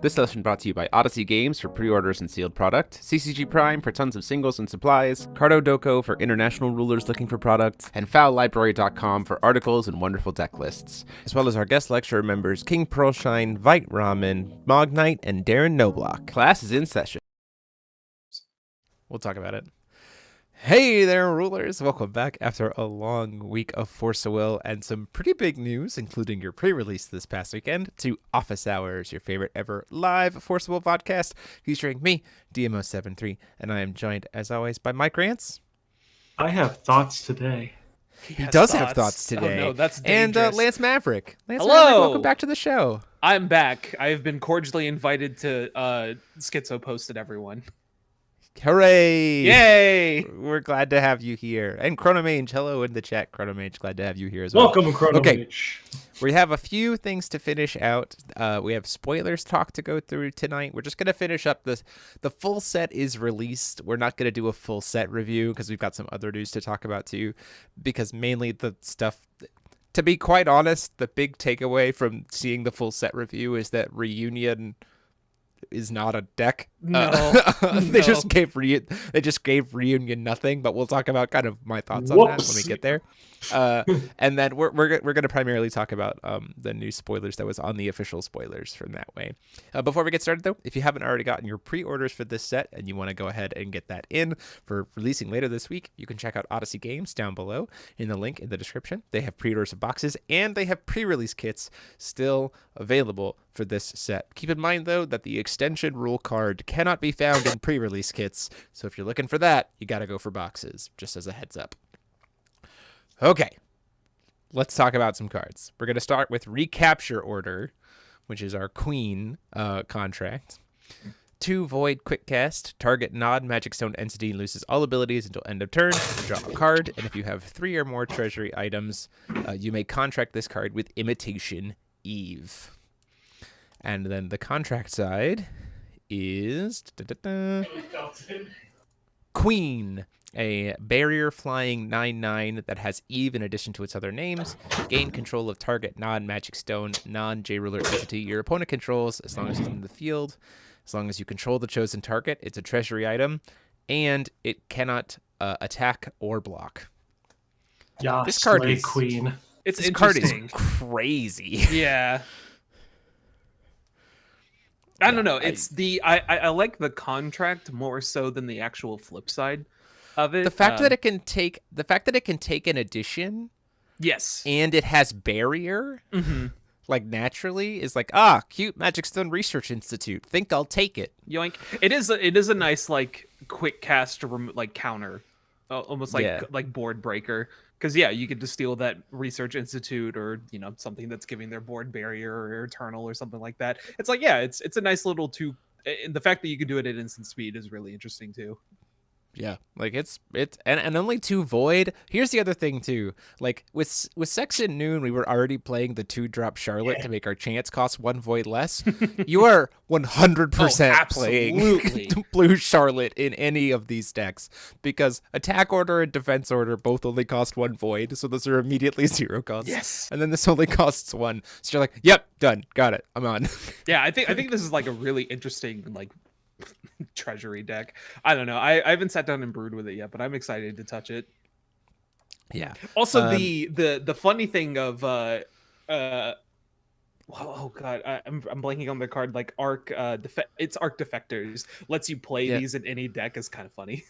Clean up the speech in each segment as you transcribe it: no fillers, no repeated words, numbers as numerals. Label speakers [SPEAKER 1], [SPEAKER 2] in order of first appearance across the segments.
[SPEAKER 1] This session brought to you by Odyssey Games for pre-orders and sealed product, CCG Prime for tons of singles and supplies, Cardo Doko for international rulers looking for product, and fowlibrary.com for articles and wonderful deck lists, as well as our guest lecturer members King Pearlshine, Vite Ramen, Mognite, and Darren Noblock. Class is in session. We'll talk about it. Hey there, rulers! Welcome back after a long week of Force of Will and some pretty big news, including your pre-release this past weekend, to Office Hours, your favorite ever live Force of Will podcast, featuring me, DMO73, and I am joined, as always, by Mike Rance.
[SPEAKER 2] I have thoughts today.
[SPEAKER 1] He does have thoughts today.
[SPEAKER 3] Oh no, that's dangerous.
[SPEAKER 1] And Lance Maverick.
[SPEAKER 3] Hello!
[SPEAKER 1] Maverick, welcome back to the show.
[SPEAKER 3] I'm back. I have been cordially invited to Schizo Posted, everyone.
[SPEAKER 1] Hooray!
[SPEAKER 3] Yay!
[SPEAKER 1] We're glad to have you here. And Chronomage, hello in the chat. Chronomage, glad to have you here as well.
[SPEAKER 2] Welcome, Chronomage.
[SPEAKER 1] Okay, we have a few things to finish out. We have spoilers talk to go through tonight. We're just going to finish up this. The full set is released. We're not going to do a full set review because we've got some other news to talk about too, because mainly the stuff... To be quite honest, the big takeaway from seeing the full set review is that Reunion is not a deck.
[SPEAKER 3] No,
[SPEAKER 1] they just gave Reunion nothing, but we'll talk about kind of my thoughts on that when we get there. And then we're going to primarily talk about the new spoilers that was on the official spoilers from that way. Before we get started though, if you haven't already gotten your pre-orders for this set and you want to go ahead and get that in for releasing later this week, you can check out Odyssey Games down below in the link in the description. They have pre-orders of boxes and they have pre-release kits still available for this set. Keep in mind though that the extension rule card cannot be found in pre-release kits, so if you're looking for that, you gotta go for boxes, just as a heads up. Okay, let's talk about some cards. We're gonna start with Recapture Order, which is our Queen contract. 2 Void Quick Cast. Target non-Magic Stone entity loses all abilities until end of turn. Draw a card, and if you have 3 or more Treasury items, you may contract this card with Imitation Eve. And then the contract side is Queen, a barrier flying 9/9 that has Eve in addition to its other names. Gain control of target non-Magic Stone, non-J-Ruler entity your opponent controls as long as it's in the field. As long as you control the chosen target, it's a treasury item, and it cannot attack or block.
[SPEAKER 2] Yeah,
[SPEAKER 1] this card is
[SPEAKER 2] Queen.
[SPEAKER 3] This
[SPEAKER 1] card is crazy.
[SPEAKER 3] Yeah. I don't know. It's I like the contract more so than the actual flip side of it.
[SPEAKER 1] The fact that it can take an addition,
[SPEAKER 3] yes,
[SPEAKER 1] and it has barrier, like naturally is like cute Magic Stone Research Institute. Think I'll take it.
[SPEAKER 3] Yoink! It is a nice like quick cast like counter, almost like board breaker. Because you could just steal that Research Institute or something that's giving their board barrier or Eternal or something like that. It's like it's a nice little the fact that you can do it at instant speed is really interesting too.
[SPEAKER 1] Yeah, like it's and only 2 Void. Here's the other thing too. Like with Section Noon, we were already playing the 2-drop Charlotte to make our chance cost 1 Void less. You are 100% playing blue Charlotte in any of these decks because Attack Order and Defense Order both only cost 1 Void, so those are immediately 0 costs.
[SPEAKER 3] Yes,
[SPEAKER 1] and then this only costs 1, so you're like, yep, done, got it, I'm on.
[SPEAKER 3] Yeah, I think this is like a really interesting like treasury deck. I don't know. I haven't sat down and brewed with it yet, but I'm excited to touch it.
[SPEAKER 1] Yeah.
[SPEAKER 3] Also, the funny thing of oh god, I'm blanking on the card. Like it's Arc Defectors lets you play these in any deck is kind of funny.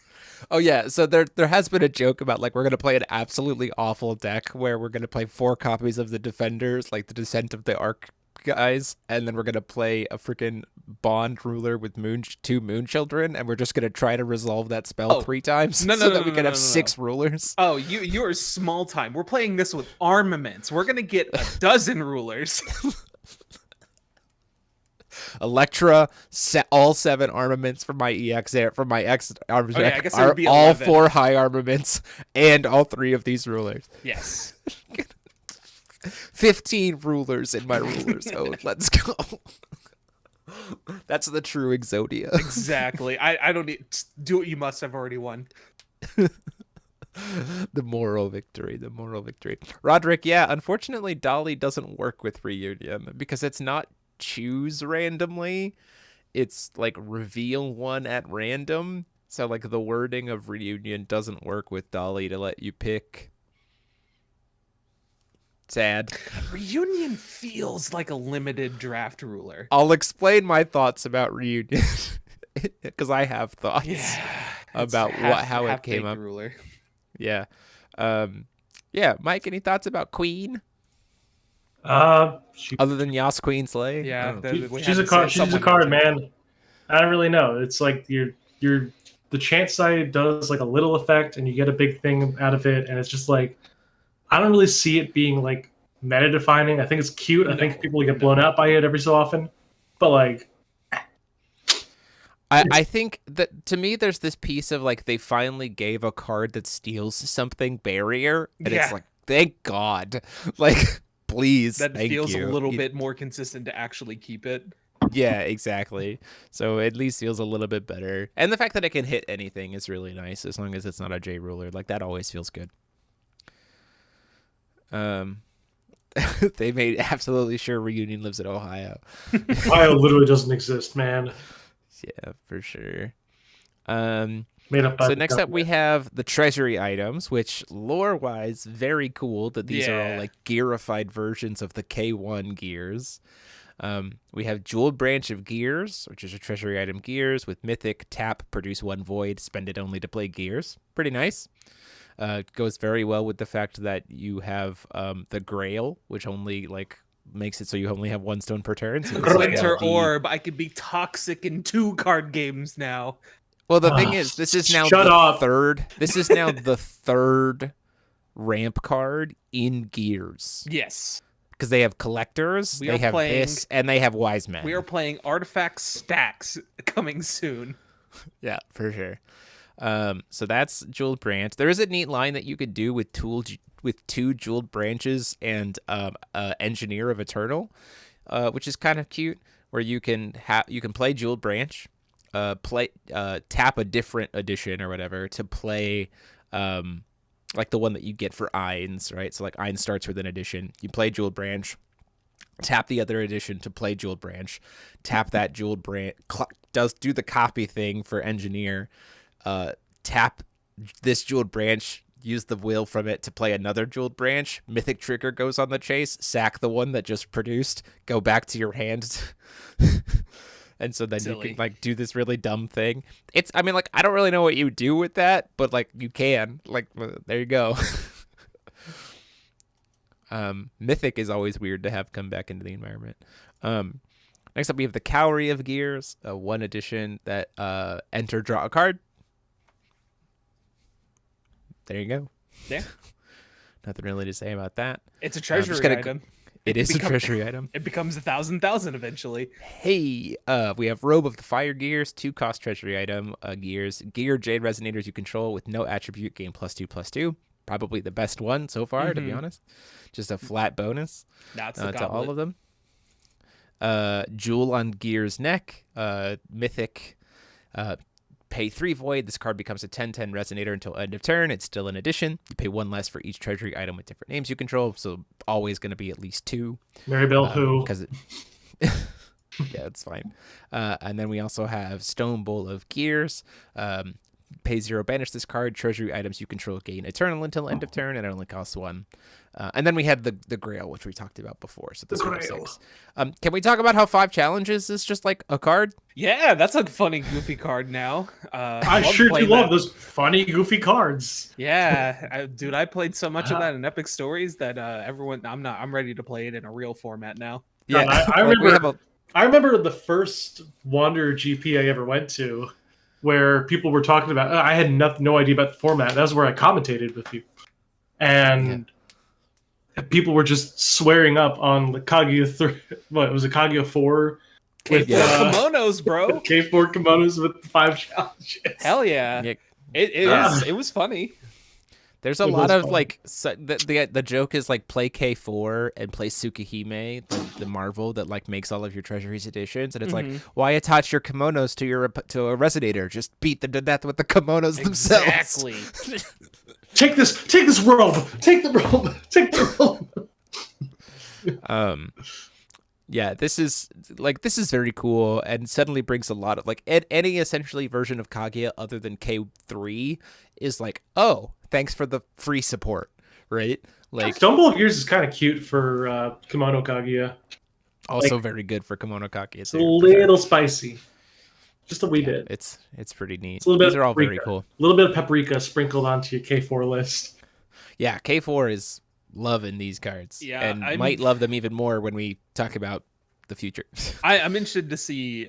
[SPEAKER 1] Oh yeah, so there has been a joke about like we're gonna play an absolutely awful deck where we're gonna play 4 copies of the Defenders, like the Descent of the Arc guys, and then we're gonna play a freaking Bond Ruler with 2 Moon Children, and we're just gonna try to resolve that spell 3 times so that we can have 6 rulers.
[SPEAKER 3] Oh, you are small time. We're playing this with armaments. We're gonna get a dozen rulers.
[SPEAKER 1] Electra, all 7 armaments from my EX from my X armor deck
[SPEAKER 3] are
[SPEAKER 1] all
[SPEAKER 3] 11.
[SPEAKER 1] 4 high armaments and all 3 of these rulers.
[SPEAKER 3] Yes.
[SPEAKER 1] 15 rulers in my rulers. Oh, let's go. That's the true Exodia.
[SPEAKER 3] Exactly. I don't need do what you must have already won.
[SPEAKER 1] The moral victory. Roderick, yeah, unfortunately Dolly doesn't work with Reunion because it's not choose randomly. It's like reveal one at random. So like the wording of Reunion doesn't work with Dolly to let you pick. Sad.
[SPEAKER 3] Reunion feels like a limited draft ruler.
[SPEAKER 1] I'll explain my thoughts about Reunion because I have thoughts about how it came up.
[SPEAKER 3] Ruler.
[SPEAKER 1] Yeah. Yeah, Mike, any thoughts about Queen? Other than Yas Queen Slay?
[SPEAKER 3] Yeah,
[SPEAKER 2] she's a card. She's a card, man. I don't really know. It's like the chance side does like a little effect, and you get a big thing out of it, and it's just like I don't really see it being like meta defining. I think it's cute. I think people get blown out by it every so often, but like.
[SPEAKER 1] I think that to me there's this piece of like they finally gave a card that steals something barrier, and it's like thank God, like please.
[SPEAKER 3] That feels
[SPEAKER 1] you.
[SPEAKER 3] A little bit more consistent to actually keep it.
[SPEAKER 1] Yeah, exactly. So at least feels a little bit better, and the fact that it can hit anything is really nice as long as it's not a J ruler. Like that always feels good. They made absolutely sure Reunion lives in Ohio.
[SPEAKER 2] Ohio literally doesn't exist, man.
[SPEAKER 1] Yeah, for sure.
[SPEAKER 2] Made up by
[SPEAKER 1] so next up we have the Treasury items, which lore-wise, very cool that these are all like gearified versions of the K1 gears. We have Jeweled Branch of Gears, which is a Treasury item gears with Mythic, tap, produce 1 void, spend it only to play gears. Pretty nice. Goes very well with the fact that you have the Grail, which only like makes it so you only have 1 stone per turn. So
[SPEAKER 3] Winter Orb, I could be toxic in 2 card games now.
[SPEAKER 1] Well, the thing is, this is now the third. This is now the third ramp card in Gears.
[SPEAKER 3] Yes,
[SPEAKER 1] because they have collectors, they have this, and they have wise men.
[SPEAKER 3] We are playing artifact stacks coming soon.
[SPEAKER 1] Yeah, for sure. So that's Jeweled Branch. There is a neat line that you could do with 2 Jeweled Branches and Engineer of Eternal, which is kind of cute, where you can play Jeweled Branch, tap a different edition or whatever to play like the one that you get for Eins, right? So like Eins starts with an edition. You play Jeweled Branch, tap the other edition to play Jeweled Branch, tap that Jeweled Branch, do the copy thing for Engineer, tap this Jeweled Branch, use the will from it to play another Jeweled Branch, Mythic Trigger goes on the chase, sack the one that just produced, go back to your hand. And so then you can like do this really dumb thing. I mean, like, I don't really know what you do with that, but like you can, like, there you go. Mythic is always weird to have come back into the environment. Next up, we have the Cowrie of Gears, 1 edition that enter, draw a card. There you go.
[SPEAKER 3] Yeah.
[SPEAKER 1] Nothing really to say about that.
[SPEAKER 3] It's a treasury item.
[SPEAKER 1] It is a treasury item.
[SPEAKER 3] It becomes 1,000 eventually.
[SPEAKER 1] Hey, we have Robe of the Fire Gears, 2-cost treasury item gears. Gear Jade Resonators you control with no attribute, gain +2/+2. Probably the best one so far, to be honest. Just a flat bonus to all of them. Jewel on Gear's neck, Mythic, pay 3 void. This card becomes a 10/10 resonator until end of turn. It's still an addition. You pay 1 less for each treasury item with different names you control, so always going to be at least 2.
[SPEAKER 2] Maribel who?
[SPEAKER 1] Because yeah, it's fine. And then we also have Stone Bowl of Gears. Pay 0, banish this card. Treasury items you control gain eternal until end of turn, and it only costs 1. And then we had the Grail, which we talked about before. So this is 6. Can we talk about how 5 challenges is just like a card?
[SPEAKER 3] Yeah, that's a funny, goofy card now.
[SPEAKER 2] I sure do love those funny, goofy cards.
[SPEAKER 3] Yeah, dude, I played so much of that in Epic Stories that I'm ready to play it in a real format now.
[SPEAKER 2] Yeah, I remember the first Wanderer GP I ever went to, where people were talking about. I had no idea about the format. That was where I commentated with people, and people were just swearing up on the Kaguya 3. What it was a Kaguya 4 with
[SPEAKER 3] kimonos, bro.
[SPEAKER 2] K4 kimonos with 5 challenges.
[SPEAKER 3] Hell yeah! It was funny.
[SPEAKER 1] There's a lot of like the joke is like play K4 and play Tsukihime, the Marvel that like makes all of your Treasuries editions, and it's like, why attach your kimonos to a resonator? Just beat them to death with the kimonos themselves.
[SPEAKER 3] Exactly.
[SPEAKER 2] Take this robe. Take the robe.
[SPEAKER 1] Yeah, this is very cool, and suddenly brings a lot of like any essentially version of Kaguya other than K3 is like, oh, thanks for the free support, right? Like
[SPEAKER 2] Stumble of Gears is kind of cute for Kimono Kaguya.
[SPEAKER 1] Also very good for Kimono Kaguya.
[SPEAKER 2] It's a little spicy. Just a wee bit.
[SPEAKER 1] It's pretty neat.
[SPEAKER 2] It's a little
[SPEAKER 1] These
[SPEAKER 2] bit
[SPEAKER 1] are all very cool.
[SPEAKER 2] A little bit of paprika sprinkled onto your K4 list.
[SPEAKER 1] Yeah, K4 is loving these cards.
[SPEAKER 3] Yeah,
[SPEAKER 1] and might love them even more when we talk about the future.
[SPEAKER 3] I'm interested to see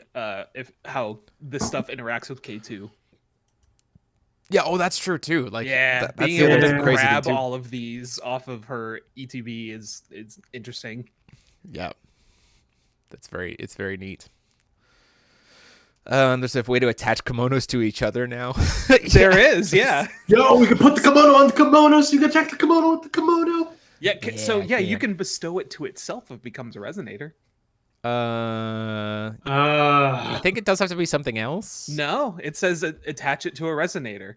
[SPEAKER 3] how this stuff interacts with K2.
[SPEAKER 1] Yeah, oh, that's true too. Like,
[SPEAKER 3] that's being able to grab all of these off of her ETB is interesting.
[SPEAKER 1] Yeah, it's very neat. There's a way to attach kimonos to each other now.
[SPEAKER 3] There is, yeah.
[SPEAKER 2] Yo, we can put the kimono on the kimono, so you can attack the kimono with the kimono.
[SPEAKER 3] Yeah, so you can bestow it to itself if it becomes a resonator.
[SPEAKER 1] I think it does have to be something else.
[SPEAKER 3] No, it says attach it to a resonator.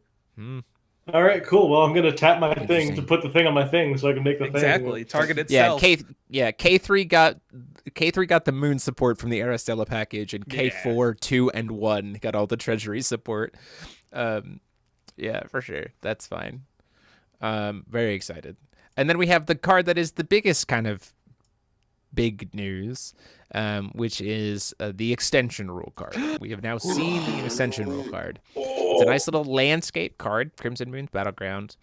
[SPEAKER 2] All right, cool. Well, I'm gonna tap my thing to put the thing on my thing, so I can make the thing.
[SPEAKER 3] Exactly, target itself.
[SPEAKER 1] K3 got the moon support from the Aristella package, and K4 2 and 1 got all the Treasury support. Yeah, for sure, that's fine. Very excited. And then we have the card that is the biggest kind of big news, which is the extension rule card. We have now seen the extension rule card. It's a nice little landscape card, Crimson Moon's Battleground.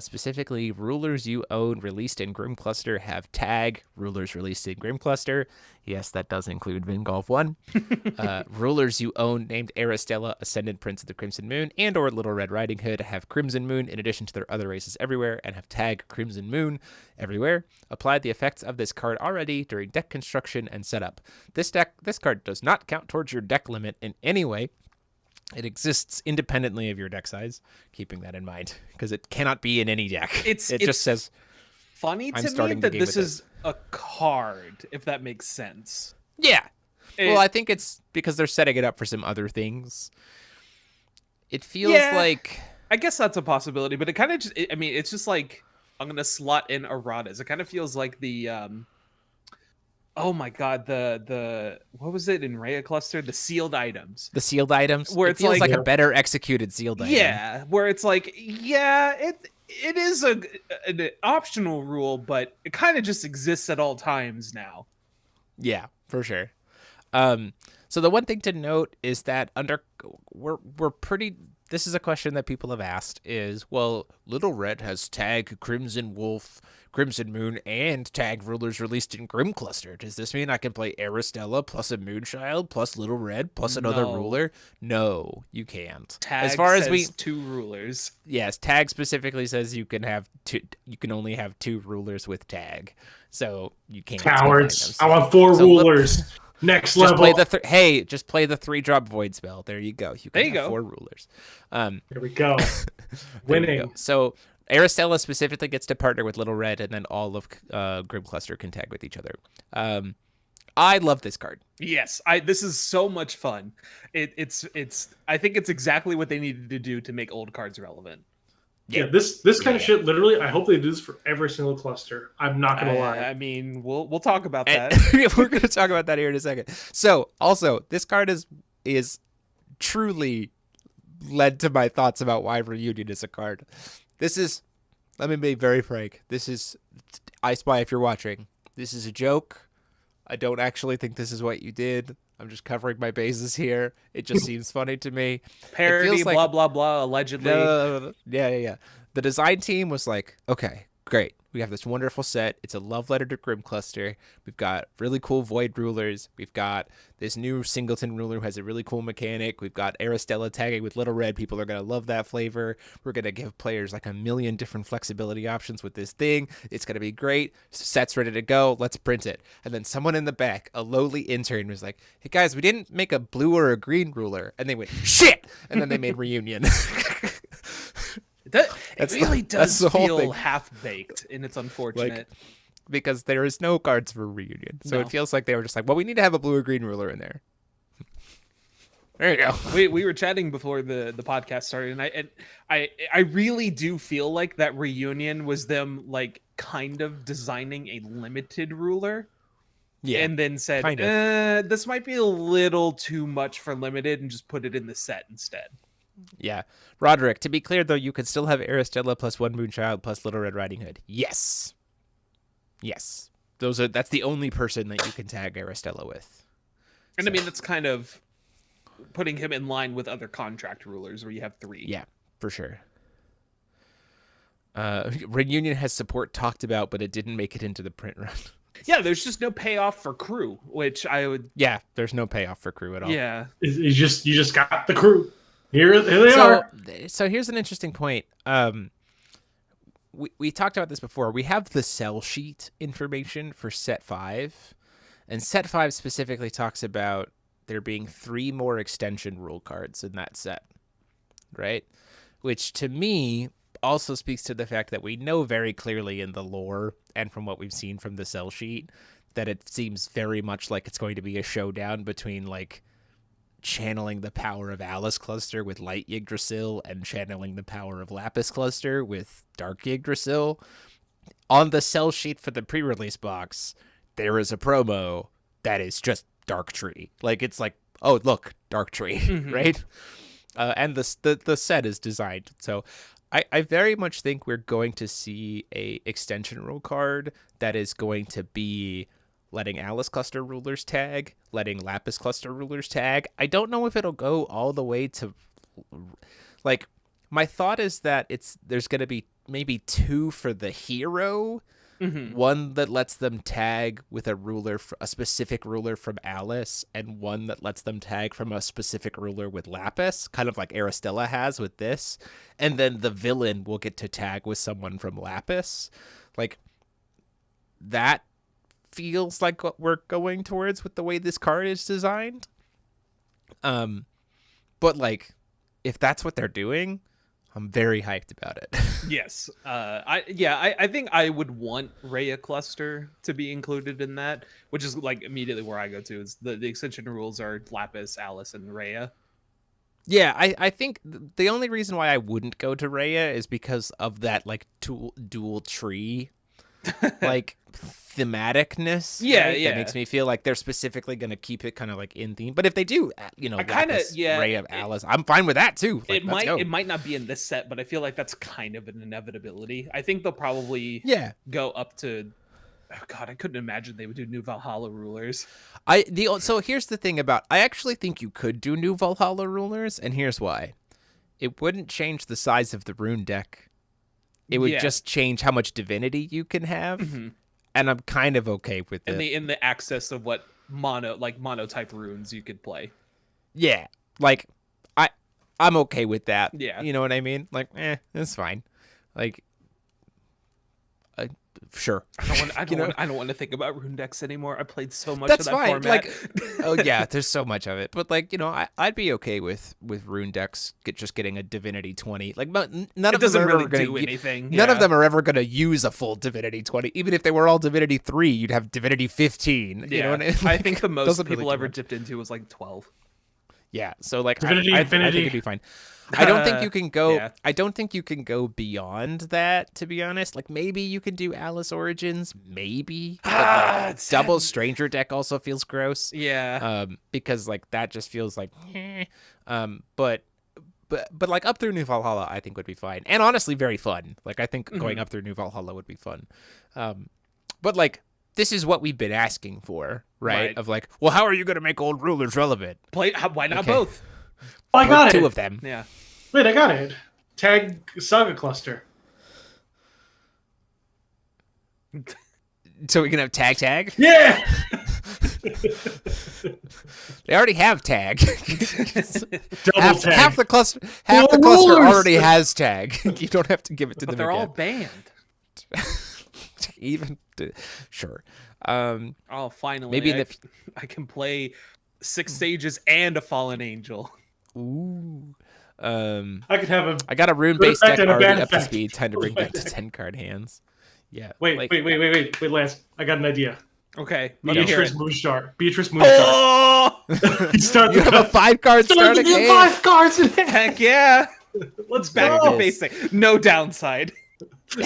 [SPEAKER 1] Specifically, rulers you own released in Grim Cluster have tag rulers released in Grim Cluster. Yes, that does include Vingolf 1. Rulers you own named Aristella, Ascendant Prince of the Crimson Moon, and or Little Red Riding Hood have Crimson Moon in addition to their other races everywhere and have tag Crimson Moon everywhere. Apply the effects of this card already during deck construction and setup. This card does not count towards your deck limit in any way. It exists independently of your deck size, keeping that in mind, because it cannot be in any deck. It just says
[SPEAKER 3] funny to me that this is a card, if that makes sense.
[SPEAKER 1] Yeah. Well, I think it's because they're setting it up for some other things. It feels like...
[SPEAKER 3] I guess that's a possibility, but it kind of just... it's just like, I'm going to slot in erratas. It kind of feels like the... oh my god, the what was it in Rhea Cluster? The sealed items.
[SPEAKER 1] The sealed items?
[SPEAKER 3] Where
[SPEAKER 1] it feels like a better executed sealed item.
[SPEAKER 3] Yeah, where it's like, it is an optional rule, but it kind of just exists at all times now.
[SPEAKER 1] Yeah, for sure. So the one thing to note is that we're pretty... This is a question that people have asked is, well, Little Red has tag Crimson Wolf, Crimson Moon, and tag rulers released in Grim Cluster. Does this mean I can play Aristella plus a Moonchild plus Little Red plus another ruler? No, you can't.
[SPEAKER 3] Tag as far as two rulers.
[SPEAKER 1] Yes, tag specifically says you can have two. You can only have two rulers with tag, so you can't.
[SPEAKER 2] Cowards! I want 4 rulers. Next level.
[SPEAKER 1] Just play the 3-drop Void spell. There you go. You can have 4 rulers.
[SPEAKER 2] There we go. Winning.
[SPEAKER 1] So Aristella specifically gets to partner with Little Red, and then all of Grim Cluster can tag with each other. I love this card.
[SPEAKER 3] Yes, this is so much fun. It's I think it's exactly what they needed to do to make old cards relevant.
[SPEAKER 2] Yeah, this kind of shit. Literally, I hope they do this for every single cluster. I'm not gonna lie.
[SPEAKER 3] I mean, we'll talk about that.
[SPEAKER 1] We're gonna talk about that here in a second. So, also, this card is truly led to my thoughts about why Reunion is a card. This is, let me be very frank. This is, I Spy, if you're watching, this is a joke. I don't actually think this is what you did. I'm just covering my bases here. It just seems funny to me.
[SPEAKER 3] Parody, blah, blah, blah, allegedly.
[SPEAKER 1] Yeah. The design team was like, okay, great. We have this wonderful set. It's a love letter to Grim Cluster. We've got really cool Void rulers. We've got this new Singleton ruler who has a really cool mechanic. We've got Aristella tagging with Little Red. People are going to love that flavor. We're going to give players like a million different flexibility options with this thing. It's going to be great. Set's ready to go. Let's print it. And then someone in the back, a lowly intern, was like, hey guys, we didn't make a blue or a green ruler. And they went, shit! And then they made Reunion.
[SPEAKER 3] It really does feel half-baked, and it's unfortunate.
[SPEAKER 1] Because there is no cards for Reunion. So it feels like they were just like, well, we need to have a blue or green ruler in there. There you go.
[SPEAKER 3] We were chatting before the podcast started, and I really do feel like that Reunion was them like kind of designing a limited ruler. and then said, this might be a little too much for limited, and just put it in the set instead.
[SPEAKER 1] Yeah. Roderick, to be clear, though, you could still have Aristella plus One Moonchild plus Little Red Riding Hood. Yes. Yes. That's the only person that you can tag Aristella with.
[SPEAKER 3] And so. I mean, that's kind of putting him in line with other contract rulers where you have 3.
[SPEAKER 1] Yeah, for sure. Reunion has support talked about, but it didn't make it into the print run.
[SPEAKER 3] Yeah, there's just no payoff for crew, which I would...
[SPEAKER 1] Yeah, there's no payoff for crew at all.
[SPEAKER 3] Yeah.
[SPEAKER 2] You just got the crew. Here they are.
[SPEAKER 1] So here's an interesting point. We talked about this before. We have the sell sheet information for set 5, and set 5 specifically talks about there being 3 more extension rule cards in that set, right? Which to me also speaks to the fact that we know very clearly in the lore and from what we've seen from the sell sheet that it seems very much like it's going to be a showdown between like channeling the power of Alice Cluster with Light Yggdrasil and channeling the power of Lapis Cluster with Dark Yggdrasil. On the sell sheet for the pre-release box, there is a promo that is just Dark Tree. Like, it's like, oh, look, Dark Tree, right? And the set is designed. So I very much think we're going to see a extension rule card that is going to be letting Alice Cluster rulers tag, letting Lapis Cluster rulers tag. I don't know if it'll go all the way to, like, my thought is that there's going to be maybe 2 for the hero, one that lets them tag with a specific ruler from Alice, and one that lets them tag from a specific ruler with Lapis, kind of like Aristella has with this, and then the villain will get to tag with someone from Lapis. Like, that feels like what we're going towards with the way this card is designed. But like, if that's what they're doing, I'm very hyped about it.
[SPEAKER 3] Yes. I think I would want Rhea Cluster to be included in that, which is like immediately where I go to. Is the extension rules are Lapis, Alice, and Rhea.
[SPEAKER 1] Yeah, I think the only reason why I wouldn't go to Rhea is because of that like dual tree like thematicness.
[SPEAKER 3] Yeah,
[SPEAKER 1] right? That makes me feel like they're specifically going to keep it kind of like in theme. But if they do, Ray of Alice, I'm fine with that too. Like,
[SPEAKER 3] it might not be in this set, but I feel like that's kind of an inevitability. I think they'll probably go up to. Oh God, I couldn't imagine they would do new Valhalla rulers.
[SPEAKER 1] So here's the thing about, I actually think you could do new Valhalla rulers, and here's why. It wouldn't change the size of the rune deck. It would just change how much divinity you can have, and I'm kind of okay with it.
[SPEAKER 3] In the access of what mono type runes you could play.
[SPEAKER 1] Yeah, like I'm okay with that.
[SPEAKER 3] Yeah,
[SPEAKER 1] you know what I mean. Like, it's fine. Like, sure.
[SPEAKER 3] I don't want to think about rune decks anymore. I played so much of that format.
[SPEAKER 1] Like, oh yeah, there's so much of it. But like, I'd be okay with rune decks just getting a Divinity 20. Like, none of them are ever going to do anything. None of them are ever going to use a full Divinity 20. Even if they were all Divinity 3, you'd have Divinity 15.
[SPEAKER 3] Yeah.
[SPEAKER 1] You know what I mean?
[SPEAKER 3] I think the most people ever dipped into was like 12.
[SPEAKER 1] Yeah, so like
[SPEAKER 2] Divinity
[SPEAKER 1] I think it'd be fine. I don't think you can go.
[SPEAKER 3] Yeah.
[SPEAKER 1] I don't think you can go beyond that. To be honest, like maybe you can do Alice Origins, maybe. But, like, double Stranger deck also feels gross.
[SPEAKER 3] Yeah.
[SPEAKER 1] Because like that just feels like. But like up through New Valhalla, I think would be fine, and honestly, very fun. Like I think going up through New Valhalla would be fun. But like. This is what we've been asking for, right? Of like, well, how are you going to make old rulers relevant?
[SPEAKER 3] Why not both?
[SPEAKER 2] Oh, I got
[SPEAKER 1] two of them.
[SPEAKER 3] Yeah.
[SPEAKER 2] Wait, I got it. Tag Saga Cluster.
[SPEAKER 1] So we can have tag?
[SPEAKER 2] Yeah!
[SPEAKER 1] They already have tag.
[SPEAKER 2] Double tag.
[SPEAKER 1] Half the cluster already has tag. You don't have to give it to them
[SPEAKER 3] But they're
[SPEAKER 1] again.
[SPEAKER 3] all banned.
[SPEAKER 1] Sure.
[SPEAKER 3] Finally,
[SPEAKER 1] maybe
[SPEAKER 3] I can play 6 sages and a fallen angel.
[SPEAKER 1] Ooh.
[SPEAKER 2] I could have
[SPEAKER 1] I got a rune-based deck already up to speed. Time to bring back to 10-card hands. Yeah.
[SPEAKER 2] Wait, Lance. I got an idea.
[SPEAKER 3] Okay.
[SPEAKER 2] Beatrice Moonshard.
[SPEAKER 3] Oh!
[SPEAKER 1] You have a 5-card starting game.
[SPEAKER 2] 5 cards in hand.
[SPEAKER 3] Heck yeah.
[SPEAKER 2] Let's
[SPEAKER 3] back to basic. No downside.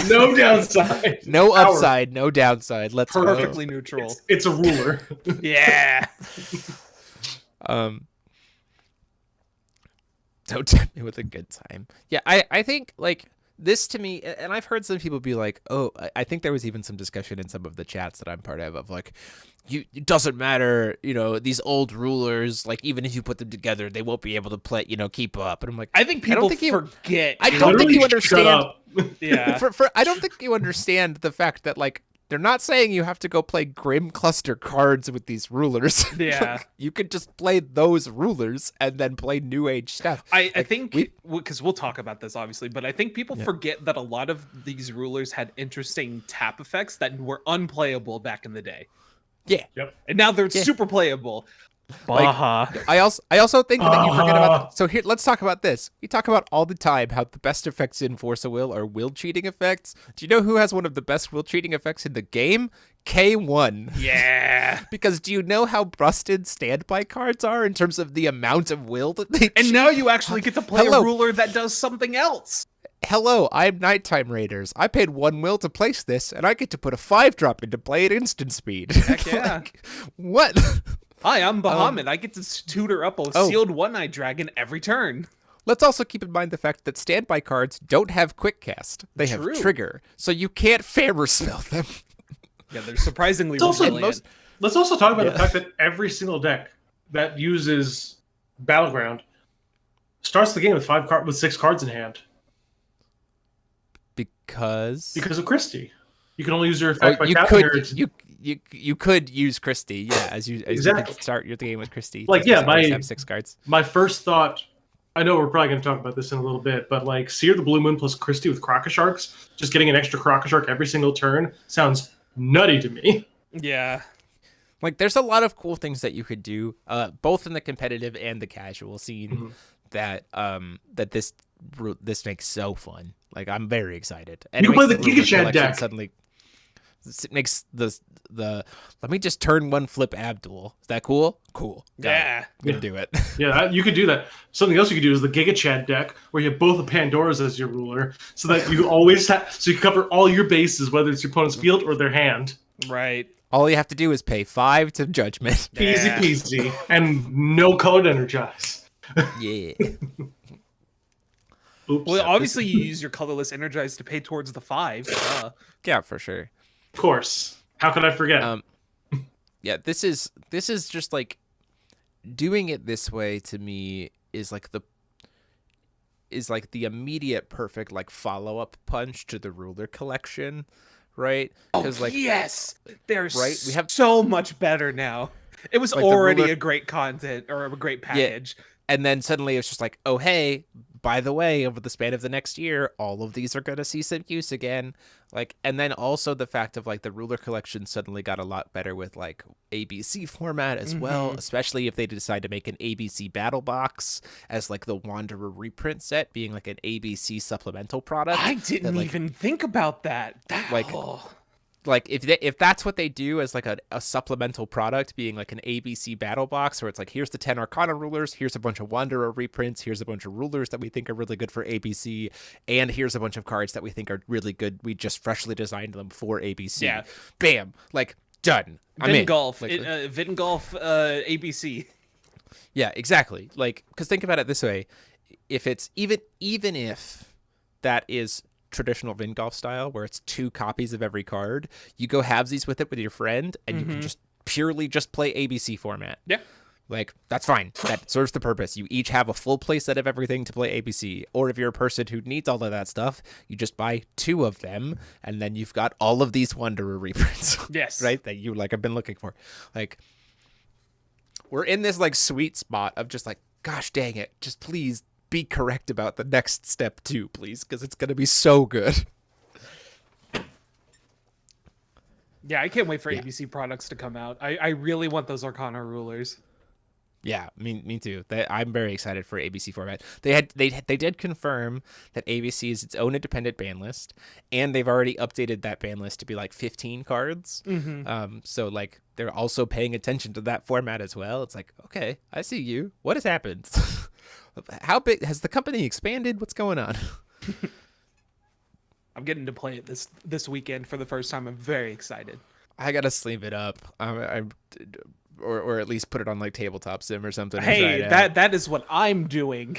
[SPEAKER 2] No downside.
[SPEAKER 1] No upside, no downside. Let's go.
[SPEAKER 3] Perfectly neutral.
[SPEAKER 2] It's a ruler.
[SPEAKER 3] Yeah.
[SPEAKER 1] Don't tempt me with a good time. Yeah, I think like this to me, and I've heard some people be like, oh, I think there was even some discussion in some of the chats that I'm part of like, it doesn't matter, these old rulers, like even if you put them together, they won't be able to play, keep up. And I'm like,
[SPEAKER 3] I think people forget.
[SPEAKER 1] I don't think you understand.
[SPEAKER 3] Yeah.
[SPEAKER 1] I don't think you understand the fact that like they're not saying you have to go play Grim Cluster cards with these rulers.
[SPEAKER 3] Yeah.
[SPEAKER 1] Like, you could just play those rulers and then play New Age stuff.
[SPEAKER 3] I think, because we'll talk about this obviously, but I think people forget that a lot of these rulers had interesting tap effects that were unplayable back in the day.
[SPEAKER 1] Yeah.
[SPEAKER 2] Yep.
[SPEAKER 3] And now they're super playable.
[SPEAKER 1] Like, I also think that you forget about. So here, let's talk about this. We talk about all the time how the best effects in Force of Will are will cheating effects. Do you know who has one of the best will cheating effects in the game? K1.
[SPEAKER 3] Yeah.
[SPEAKER 1] Because do you know how busted standby cards are in terms of the amount of will that they?
[SPEAKER 3] And now you actually get to play a ruler that does something else.
[SPEAKER 1] Hello, I'm Nighttime Raiders. I paid 1 will to place this, and I get to put a 5-drop into play at instant speed.
[SPEAKER 3] Heck yeah.
[SPEAKER 1] Like, what?
[SPEAKER 3] Hi, I'm Bahamut. I get to tutor up a sealed one-eyed dragon every turn.
[SPEAKER 1] Let's also keep in mind the fact that standby cards don't have quick cast. They have trigger, so you can't Fammer spell them.
[SPEAKER 3] Yeah, they're surprisingly resilient.
[SPEAKER 2] Let's also talk about the fact that every single deck that uses Battleground starts the game with 6 cards in hand.
[SPEAKER 1] Because
[SPEAKER 2] of Christie. You can only use your effect by
[SPEAKER 1] you could use Christie, as you start your game with Christie.
[SPEAKER 2] Like
[SPEAKER 1] have 6 cards.
[SPEAKER 2] My first thought, I know we're probably going to talk about this in a little bit, but like Seer the Blue Moon plus Christie with Crocosharks, just getting an extra Crocoshark every single turn sounds nutty to me.
[SPEAKER 3] Yeah.
[SPEAKER 1] Like there's a lot of cool things that you could do, both in the competitive and the casual scene, that this makes so fun. Like I'm very excited. And
[SPEAKER 2] you can play the Giga Chad deck.
[SPEAKER 1] Suddenly, it makes the let me just turn 1 flip Abdul. Is that cool? Cool.
[SPEAKER 3] Yeah.
[SPEAKER 1] I'm gonna do it.
[SPEAKER 2] Yeah, you could do that. Something else you could do is the Giga Chad deck, where you have both the Pandoras as your ruler, so that you always so you cover all your bases, whether it's your opponent's field or their hand.
[SPEAKER 3] Right.
[SPEAKER 1] All you have to do is pay 5 to Judgment.
[SPEAKER 2] Easy peasy, and no colored Energize.
[SPEAKER 1] Yeah.
[SPEAKER 3] Oops. Well, obviously you use your colorless Energize to pay towards the 5.
[SPEAKER 1] Yeah, for sure.
[SPEAKER 2] Of course. How could I forget?
[SPEAKER 1] Yeah, this is just like doing it this way to me is like the immediate perfect like follow-up punch to the ruler collection, right?
[SPEAKER 3] Because yes, they're right. We have so much better now. It was like already a great content or a great package.
[SPEAKER 1] Yeah. And then suddenly it's just like, oh, hey, by the way, over the span of the next year, all of these are going to see some use again. Like, and then also the fact of like the ruler collection suddenly got a lot better with like ABC format as well, especially if they decide to make an ABC battle box as like the Wanderer reprint set being like an ABC supplemental product.
[SPEAKER 3] I didn't even think about that.
[SPEAKER 1] Like if that's what they do as like a supplemental product being like an ABC battle box, where it's like, here's the 10 Arcana rulers, here's a bunch of Wanderer reprints, here's a bunch of rulers that we think are really good for ABC, and here's a bunch of cards that we think are really good. We just freshly designed them for ABC.
[SPEAKER 3] Yeah.
[SPEAKER 1] Bam. Like done.
[SPEAKER 3] Vingolf. Vingolf ABC.
[SPEAKER 1] Yeah, exactly. Like, because think about it this way. If it's even if that is traditional Vingolf style, where it's 2 copies of every card, you go halvesies with it with your friend, and you can just purely just play ABC format.
[SPEAKER 3] Yeah.
[SPEAKER 1] Like, that's fine. That serves the purpose. You each have a full play set of everything to play ABC. Or if you're a person who needs all of that stuff, you just buy 2 of them, and then you've got all of these Wanderer reprints.
[SPEAKER 3] Yes.
[SPEAKER 1] Right? That you, like, have been looking for. Like, we're in this, like, sweet spot of just, like, gosh dang it, just please be correct about the next step too, please, because it's going to be so good.
[SPEAKER 3] Yeah, I can't wait for ABC products to come out. I really want those Arcana rulers.
[SPEAKER 1] Yeah, me too. I'm very excited for ABC format. They did confirm that ABC is its own independent ban list, and they've already updated that ban list to be like 15 cards. So like they're also paying attention to that format as well. It's like, okay, I see you. What has happened? How big has the company expanded? What's going on?
[SPEAKER 3] I'm getting to play it this weekend for the first time. I'm very excited.
[SPEAKER 1] I gotta sleeve it up. Or at least put it on like tabletop sim or something.
[SPEAKER 3] Hey, that is what I'm doing.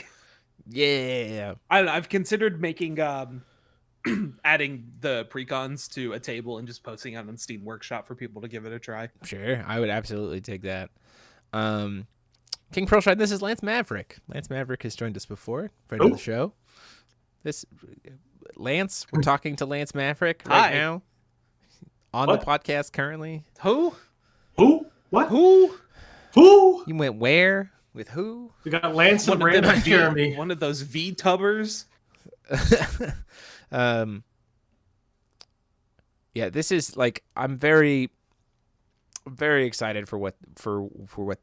[SPEAKER 1] Yeah.
[SPEAKER 3] I've considered making adding the precons to a table and just posting it on Steam Workshop for people to give it a try.
[SPEAKER 1] Sure, I would absolutely take that. King Pearlshine, this is Lance Maverick. Lance Maverick has joined us before, friend of the show. Lance, we're talking to Lance Maverick right now on the podcast currently.
[SPEAKER 2] Who? What?
[SPEAKER 3] Who?
[SPEAKER 1] You went where? With who?
[SPEAKER 2] We got Lance and Brandon Jeremy.
[SPEAKER 3] One of those V-tubbers.
[SPEAKER 1] Yeah, this is like I'm very excited for what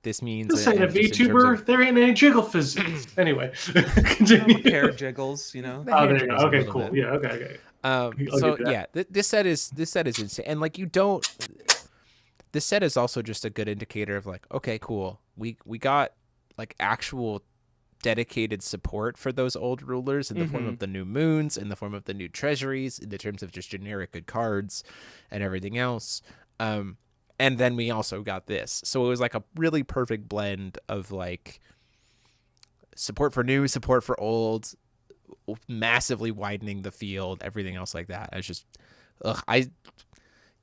[SPEAKER 1] this means.
[SPEAKER 2] This ain't a VTuber. There ain't any jiggle physics. Anyway, continue.
[SPEAKER 3] Hair jiggles, you know.
[SPEAKER 2] Oh, there you go. Okay, cool. Yeah, okay.
[SPEAKER 1] So yeah, this set is insane, and like this set is also just a good indicator of like, okay, cool. We got like actual dedicated support for those old rulers in the form of the new moons, in the form of the new treasuries, in the terms of just generic good cards and everything else. And then we also got this. So it was like a really perfect blend of like support for new, support for old, massively widening the field, everything else like that. It's just,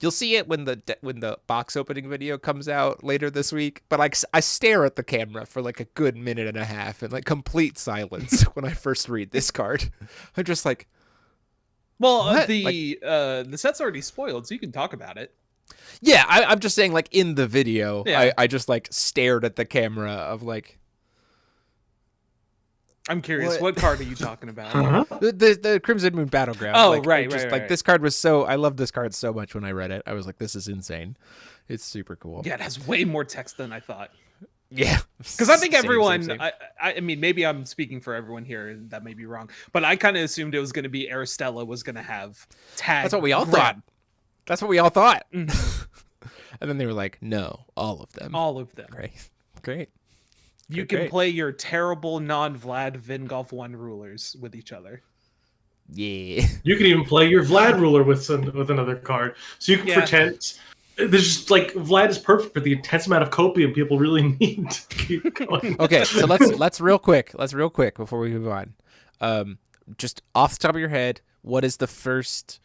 [SPEAKER 1] you'll see it when the box opening video comes out later this week. But like I stare at the camera for like a good minute and a half in like complete silence when I first read this card. I'm just like,
[SPEAKER 3] well, the set's already spoiled, so you can talk about it.
[SPEAKER 1] Yeah, I'm just saying, like, in the video, yeah. I just, like, stared at the camera of, like...
[SPEAKER 3] I'm curious, what card are you talking about?
[SPEAKER 1] The Crimson Moon Battleground.
[SPEAKER 3] Oh,
[SPEAKER 1] like,
[SPEAKER 3] right.
[SPEAKER 1] This card was so... I love this card so much when I read it. I was like, this is insane. It's super cool.
[SPEAKER 3] Yeah, it has way more text than I thought.
[SPEAKER 1] Yeah.
[SPEAKER 3] Because I think everyone... I mean, maybe I'm speaking for everyone here, and that may be wrong, but I kind of assumed it was going to be Aristella was going to have tag.
[SPEAKER 1] That's what we all thought. That's what we all thought. Mm-hmm. And then they were like, no, all of them.
[SPEAKER 3] All of them.
[SPEAKER 1] Great.
[SPEAKER 3] You can play your terrible non-Vlad Vingolf 1 rulers with each other.
[SPEAKER 1] Yeah.
[SPEAKER 2] You can even play your Vlad ruler with another card. So you can pretend... There's just like Vlad is perfect for the intense amount of copium people really need to keep going.
[SPEAKER 1] Okay, so let's real quick before we move on. Just off the top of your head, what is the first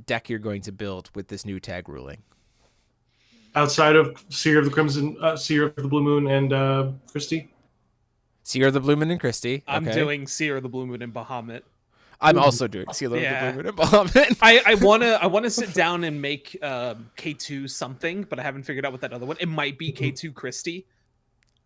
[SPEAKER 1] deck you're going to build with this new tag ruling?
[SPEAKER 2] Outside of Seer of the Crimson, Seer of the Blue Moon, and Christie?
[SPEAKER 1] Seer of the Blue Moon and Christie. Okay.
[SPEAKER 3] I'm doing Seer of the Blue Moon and Bahamut.
[SPEAKER 1] I'm also doing Seer of the Blue Moon and Bahamut.
[SPEAKER 3] I wanna sit down and make K2 something, but I haven't figured out what that other one. It might be K2 Christie.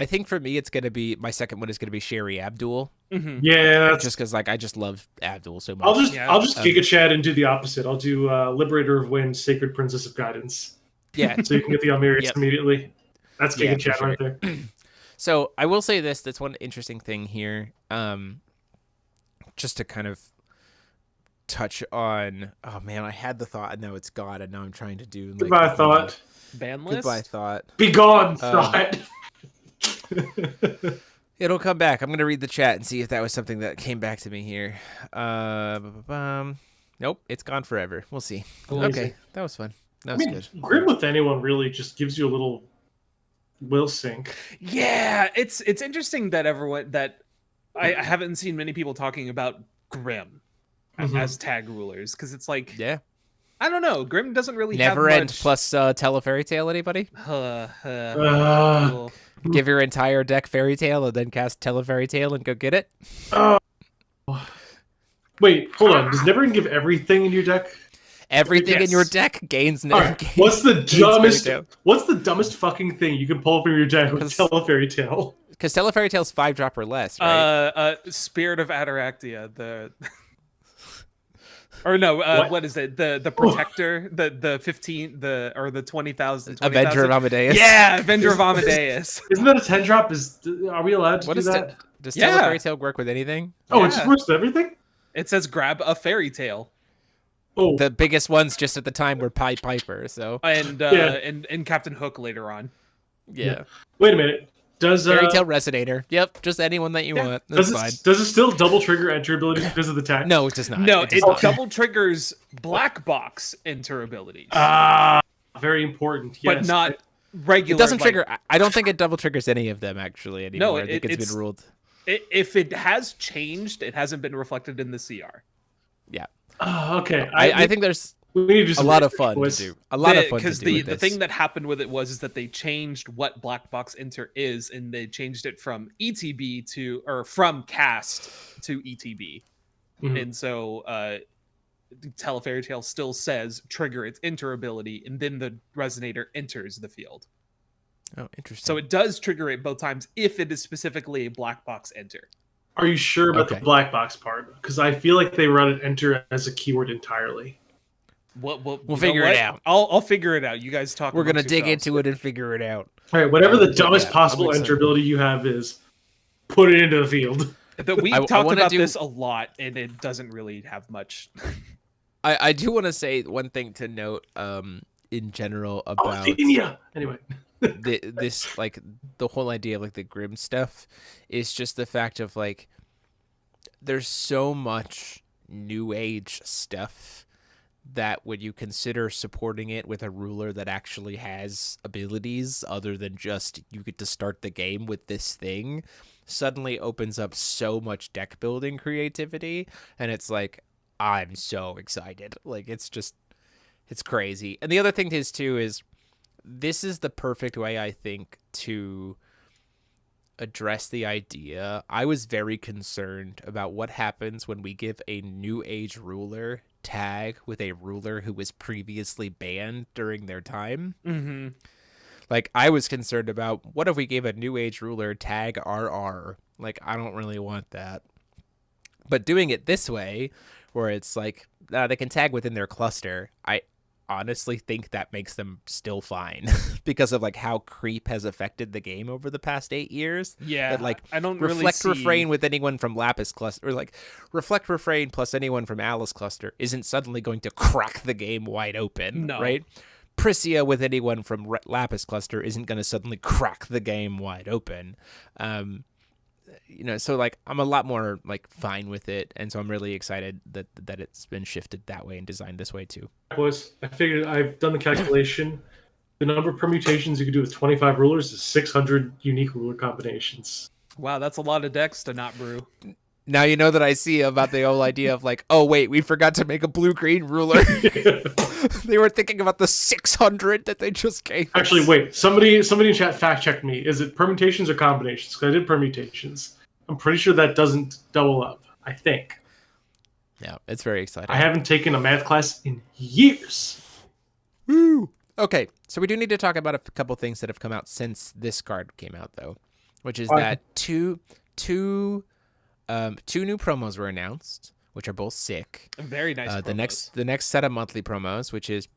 [SPEAKER 1] I think for me, it's gonna be my second one is gonna be Sherry Abdul.
[SPEAKER 2] Mm-hmm. Yeah,
[SPEAKER 1] just because like I just love Abdul so much.
[SPEAKER 2] I'll just Giga Chad and do the opposite. I'll do Liberator of Wind, Sacred Princess of Guidance.
[SPEAKER 1] Yeah,
[SPEAKER 2] so you can get the Almerius immediately. That's Giga Chad right there.
[SPEAKER 1] So I will say this. That's one interesting thing here. Just to kind of touch on. Oh man, I had the thought and now it's gone, and now I'm trying to do. Like,
[SPEAKER 2] Goodbye thought.
[SPEAKER 3] Ban list.
[SPEAKER 1] Goodbye thought.
[SPEAKER 2] Be gone thought.
[SPEAKER 1] It'll come back. I'm going to read the chat and see if that was something that came back to me here. Nope, it's gone forever. We'll see. Okay, that was fun. That was good.
[SPEAKER 2] Grim with anyone really just gives you a little will sync.
[SPEAKER 3] Yeah, it's interesting that I haven't seen many people talking about Grim as tag rulers, because it's like, I don't know. Grim doesn't really
[SPEAKER 1] Never
[SPEAKER 3] have
[SPEAKER 1] End
[SPEAKER 3] much...
[SPEAKER 1] plus Telefairy Tale, anybody?
[SPEAKER 3] Cool.
[SPEAKER 1] Give your entire deck Fairy Tale and then cast Telefairy Tale and go get it?
[SPEAKER 2] Wait, hold on. Does Never End give everything in your deck?
[SPEAKER 1] Everything in your deck gains
[SPEAKER 2] Right. What's the dumbest fucking thing you can pull from your deck with Telefairy Tale?
[SPEAKER 1] Because Telefairy Tale's 5-drop or less, right?
[SPEAKER 3] Spirit of Ataraxia, or no, what is it? The Protector, the 15, or the 20,000.
[SPEAKER 1] Avenger of Amadeus.
[SPEAKER 3] Yeah, Avenger of Amadeus.
[SPEAKER 2] Isn't that a 10-drop? Are we allowed to do that?
[SPEAKER 1] Does Telefairy Tale work with anything?
[SPEAKER 2] Oh, it just works with everything?
[SPEAKER 3] It says grab a fairy tale.
[SPEAKER 2] Oh.
[SPEAKER 1] The biggest ones just at the time were Pied Piper, so
[SPEAKER 3] and Captain Hook later on.
[SPEAKER 1] Yeah.
[SPEAKER 2] Wait a minute. Does
[SPEAKER 1] Fairy Tale Resonator? Yep, just anyone that you want. That's fine.
[SPEAKER 2] Does it still double trigger enter abilities because of the tag?
[SPEAKER 1] No, it does not.
[SPEAKER 3] No, it
[SPEAKER 1] not.
[SPEAKER 3] double triggers black box enter abilities.
[SPEAKER 2] Very important. Yes.
[SPEAKER 3] But not regular.
[SPEAKER 1] It doesn't trigger. I don't think it double triggers any of them actually anymore.
[SPEAKER 3] No,
[SPEAKER 1] I think it's been ruled.
[SPEAKER 3] If it has changed, it hasn't been reflected in the CR.
[SPEAKER 1] Yeah.
[SPEAKER 2] Okay.
[SPEAKER 1] I think there's a lot of fun to do. A lot of fun to do
[SPEAKER 3] because the thing that happened with it was that they changed what black box enter is, and they changed it from ETB from cast to ETB, and so Fairy Tale still says trigger its enter ability, and then the resonator enters the field.
[SPEAKER 1] Oh, interesting.
[SPEAKER 3] So it does trigger it both times if it is specifically a black box enter.
[SPEAKER 2] Are you sure about the black box part? Because I feel like they run enter as a keyword entirely.
[SPEAKER 3] We'll
[SPEAKER 1] figure it out.
[SPEAKER 3] I'll figure it out. You guys talk.
[SPEAKER 1] We're gonna dig into it and figure it out.
[SPEAKER 2] All right, whatever the dumbest possible enter ability you have is, put it into the field.
[SPEAKER 3] We talked about this a lot, and it doesn't really have much.
[SPEAKER 1] I do want to say one thing to note in general about
[SPEAKER 2] anyway.
[SPEAKER 1] this like the whole idea of like the Grim stuff is just the fact of like there's so much new age stuff that when you consider supporting it with a ruler that actually has abilities other than just you get to start the game with this thing, suddenly opens up so much deck building creativity, and it's like I'm so excited. Like it's crazy. And the other thing is too is this is the perfect way, I think, to address the idea. I was very concerned about what happens when we give a new age ruler tag with a ruler who was previously banned during their time.
[SPEAKER 3] Mm-hmm.
[SPEAKER 1] Like, I was concerned about what if we gave a new age ruler tag RR? Like, I don't really want that. But doing it this way, where it's like they can tag within their cluster, I honestly think that makes them still fine because of like how creep has affected the game over the past 8 years.
[SPEAKER 3] Yeah,
[SPEAKER 1] that, like
[SPEAKER 3] I don't
[SPEAKER 1] reflect
[SPEAKER 3] really
[SPEAKER 1] refrain with anyone from Lapis cluster, or like reflect refrain plus anyone from Alice cluster isn't suddenly going to crack the game wide open.
[SPEAKER 3] No.
[SPEAKER 1] Right? Priscia with anyone from Lapis cluster isn't going to suddenly crack the game wide open. You know, so like I'm a lot more like fine with it, and so I'm really excited that it's been shifted that way and designed this way too.
[SPEAKER 2] Boys, I figured I've done the calculation. The number of permutations you could do with 25 rulers is 600 unique ruler combinations.
[SPEAKER 3] Wow, that's a lot of decks to not brew.
[SPEAKER 1] Now you know that I see about the whole idea of like, oh wait, we forgot to make a blue-green ruler. They were thinking about the 600 that they just gave us.
[SPEAKER 2] Actually, wait. Somebody in chat fact checked me. Is it permutations or combinations? Because I did permutations. I'm pretty sure that doesn't double up. I think.
[SPEAKER 1] Yeah, it's very exciting.
[SPEAKER 2] I haven't taken a math class in years.
[SPEAKER 1] Woo! Okay, so we do need to talk about a couple things that have come out since this card came out, though, which is that two new promos were announced, which are both sick.
[SPEAKER 3] Very nice.
[SPEAKER 1] The next set of monthly promos, which is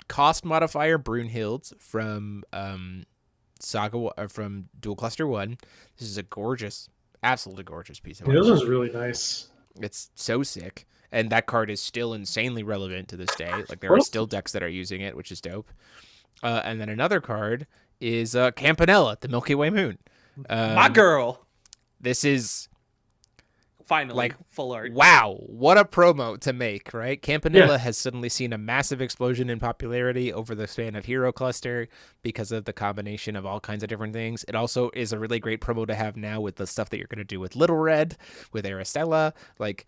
[SPEAKER 1] cost modifier Brunhilde from from Dual Cluster 1. This is a gorgeous, absolutely gorgeous piece of art.
[SPEAKER 2] This one's really nice.
[SPEAKER 1] It's so sick. And that card is still insanely relevant to this day. Like, there are still decks that are using it, which is dope. And then another card is Campanella, the Milky Way Moon.
[SPEAKER 3] My girl.
[SPEAKER 1] This is
[SPEAKER 3] finally
[SPEAKER 1] like
[SPEAKER 3] full art.
[SPEAKER 1] Wow, what a promo to make, right? Campanella has suddenly seen a massive explosion in popularity over the span of Hero Cluster because of the combination of all kinds of different things. It also is a really great promo to have now with the stuff that you're going to do with Little Red, with Aristella. Like,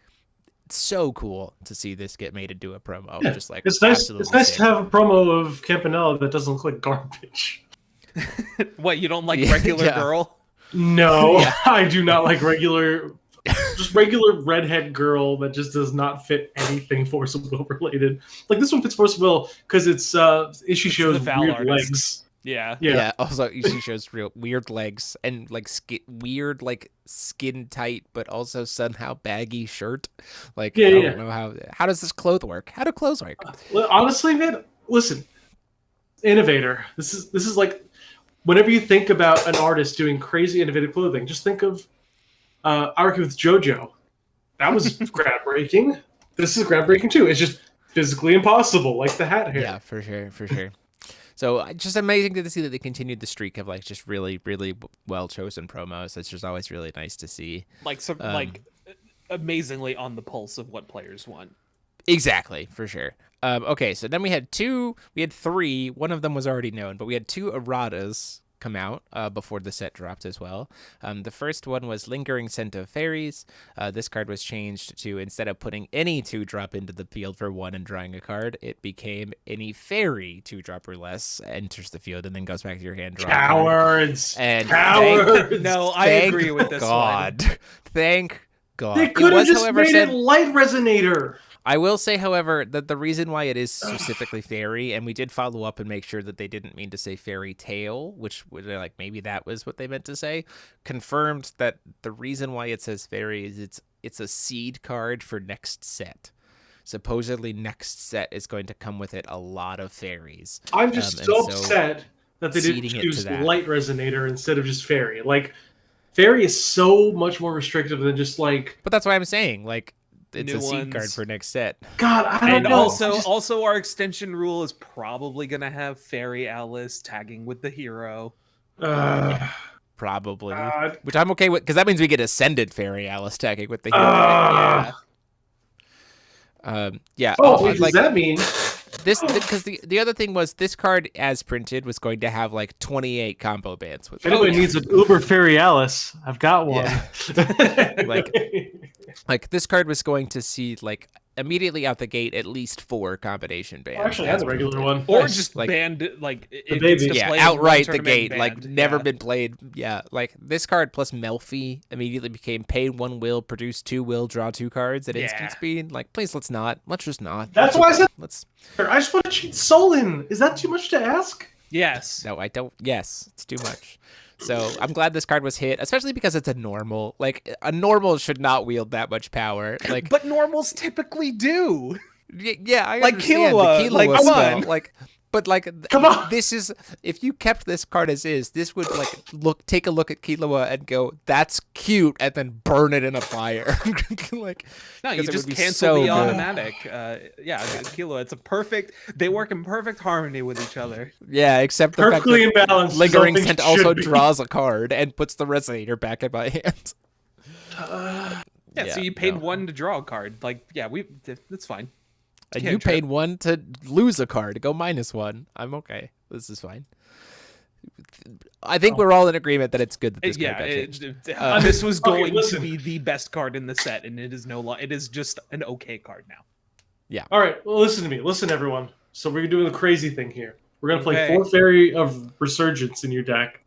[SPEAKER 1] it's so cool to see this get made into a promo.
[SPEAKER 2] Yeah,
[SPEAKER 1] just like
[SPEAKER 2] it's nice. It's nice to have a promo of Campanella that doesn't look like garbage.
[SPEAKER 3] What, you don't like regular girl?
[SPEAKER 2] No, I do not like regular redhead girl that just does not fit anything Force of Will related. Like, this one fits Force of Will because she shows weird legs.
[SPEAKER 1] Yeah. Also, she shows real weird legs and like weird like skin tight, but also somehow baggy shirt. Like, I don't know how does this clothes work? How do clothes work?
[SPEAKER 2] Well, honestly, man, listen, innovator. This is like whenever you think about an artist doing crazy innovative clothing, just think of Araki with JoJo. That was groundbreaking. This is groundbreaking too. It's just physically impossible, like the hat hair.
[SPEAKER 1] Yeah, for sure. So just amazing to see that they continued the streak of like just really, really well chosen promos. It's just always really nice to see.
[SPEAKER 3] Like like amazingly on the pulse of what players want.
[SPEAKER 1] Exactly, for sure. Okay, so then we had three. One of them was already known, but we had 2 erratas come out before the set dropped as well. The first one was Lingering Scent of Fairies. This card was changed to, instead of putting any 2-drop into the field for 1 and drawing a card, it became any fairy 2-drop or less enters the field and then goes back to your hand.
[SPEAKER 2] Cowards!
[SPEAKER 1] And
[SPEAKER 2] Cowards!
[SPEAKER 3] No, I agree with this
[SPEAKER 1] one. Thank God.
[SPEAKER 2] They could have just made it Light Resonator.
[SPEAKER 1] I will say, however, that the reason why it is specifically fairy, and we did follow up and make sure that they didn't mean to say fairy tale, which like maybe that was what they meant to say, confirmed that the reason why it says fairy is it's a seed card for next set. Supposedly next set is going to come with it a lot of fairies.
[SPEAKER 2] I'm just so upset that they didn't choose Light Resonator instead of just fairy. Like, fairy is so much more restrictive than just like...
[SPEAKER 1] But that's why I'm saying, like, it's
[SPEAKER 3] new
[SPEAKER 1] a seed card for next set.
[SPEAKER 2] God, I don't know.
[SPEAKER 3] Also, our extension rule is probably gonna have Fairy Alice tagging with the hero.
[SPEAKER 1] Probably, which I'm okay with, because that means we get Ascended Fairy Alice tagging with the hero. Yeah.
[SPEAKER 2] Oh, what does that mean?
[SPEAKER 1] This because the other thing was this card as printed was going to have like 28 combo bands with.
[SPEAKER 2] If anybody needs an Uber Fairy Alice, I've got one.
[SPEAKER 1] Yeah. like this card was going to see like immediately out the gate at least 4 combination bands.
[SPEAKER 2] Actually, had the regular one,
[SPEAKER 3] or just like banned like
[SPEAKER 2] the baby.
[SPEAKER 1] Yeah, outright the gate, band. Like never been played. Yeah, like this card plus Melfi immediately became pay 1 will, produce 2 will, draw 2 cards at instant speed. Like, please, let's just not.
[SPEAKER 2] That's why I said I just want to cheat Solon. Is that too much to ask?
[SPEAKER 3] Yes.
[SPEAKER 1] No, I don't. Yes, it's too much. So I'm glad this card was hit, especially because it's a normal. Like, a normal should not wield that much power. Like,
[SPEAKER 3] but normals typically do.
[SPEAKER 1] Yeah, I
[SPEAKER 3] like
[SPEAKER 1] understand.
[SPEAKER 3] Killua.
[SPEAKER 1] The Killua
[SPEAKER 3] like, come on.
[SPEAKER 1] Like, but like,
[SPEAKER 2] come on.
[SPEAKER 1] This is, if you kept this card as is, this would like take a look at Killua and go, "That's cute," and then burn it in a fire. Like,
[SPEAKER 3] no, you just cancel the automatic. Yeah, Killua. It's a perfect. They work in perfect harmony with each other.
[SPEAKER 1] Yeah, except the
[SPEAKER 2] perfectly
[SPEAKER 1] fact that
[SPEAKER 2] imbalanced.
[SPEAKER 1] Lingering Scent also draws a card and puts the Resonator back in my hand.
[SPEAKER 3] Yeah, so you paid 1 to draw a card. Like, yeah, that's fine.
[SPEAKER 1] And you paid 1 to lose a card, to go -1. I'm okay. This is fine. I think we're all in agreement that it's good that this card got changed.
[SPEAKER 3] This was going to be the best card in the set, and it is it is just an okay card now.
[SPEAKER 1] Yeah.
[SPEAKER 2] All right. Well, listen to me. Listen, everyone. So we're doing the crazy thing here. We're gonna play 4 Fairy of Resurgence in your deck.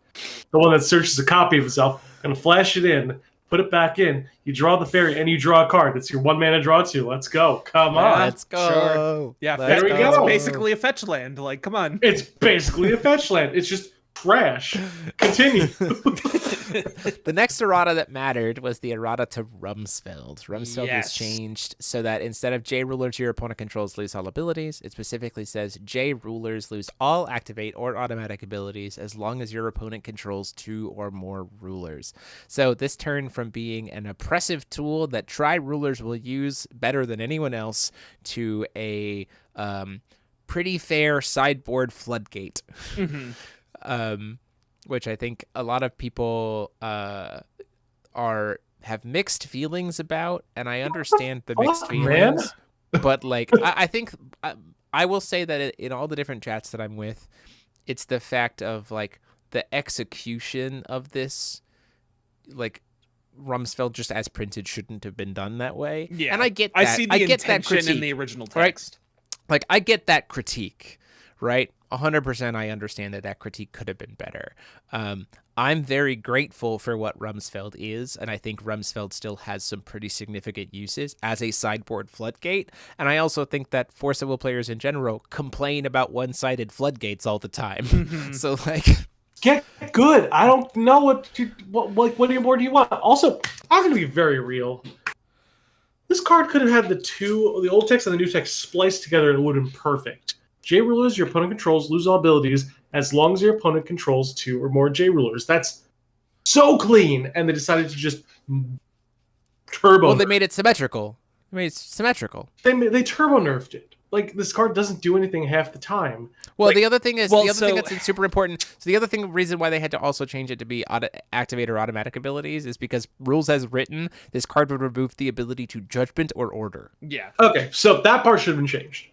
[SPEAKER 2] The one that searches a copy of itself. Gonna flash it in. Put it back in. You draw the fairy, and you draw a card. It's your 1-mana draw 2. Let's go. Come on.
[SPEAKER 1] Let's go.
[SPEAKER 3] Sure. Yeah,
[SPEAKER 2] there we go.
[SPEAKER 3] It's basically a fetch land. Like, come on.
[SPEAKER 2] It's basically a fetch land. It's just trash. Continue.
[SPEAKER 1] The next errata that mattered was the errata to Rumsfeld. Rumsfeld was changed so that instead of J rulers your opponent controls lose all abilities, it specifically says J rulers lose all activate or automatic abilities as long as your opponent controls 2 or more rulers. So this turned from being an oppressive tool that rulers will use better than anyone else to a pretty fair sideboard floodgate.
[SPEAKER 3] Mm-hmm.
[SPEAKER 1] Which I think a lot of people have mixed feelings about, and I understand the mixed feelings. But like, I think I will say that in all the different chats that I'm with, it's the fact of like the execution of this, like Rumsfeld just as printed shouldn't have been done that way.
[SPEAKER 3] Yeah,
[SPEAKER 1] and I get that.
[SPEAKER 3] I see the intention
[SPEAKER 1] critique,
[SPEAKER 3] in the original text.
[SPEAKER 1] Right? Like, I get that critique, right? 100% I understand that critique could have been better. I'm very grateful for what Rumsfeld is, and I think Rumsfeld still has some pretty significant uses as a sideboard floodgate. And I also think that Force of Will players in general complain about one-sided floodgates all the time.
[SPEAKER 3] Mm-hmm.
[SPEAKER 1] So, like...
[SPEAKER 2] Get good. I don't know what more do you want? Also, I'm going to be very real. This card could have had the old text and the new text spliced together and it would have been perfect. J rulers your opponent controls lose all abilities as long as your opponent controls 2 or more J rulers. That's so clean, and they decided to just turbo.
[SPEAKER 1] Well, they made it symmetrical. They turbo nerfed it.
[SPEAKER 2] like this card doesn't do anything half the time.
[SPEAKER 1] Well,
[SPEAKER 2] like,
[SPEAKER 1] the other thing that's super important. So the other reason why they had to also change it to be activate or automatic abilities is because rules as written, this card would remove the ability to judgment or order.
[SPEAKER 3] Yeah.
[SPEAKER 2] Okay, so that part should have been changed.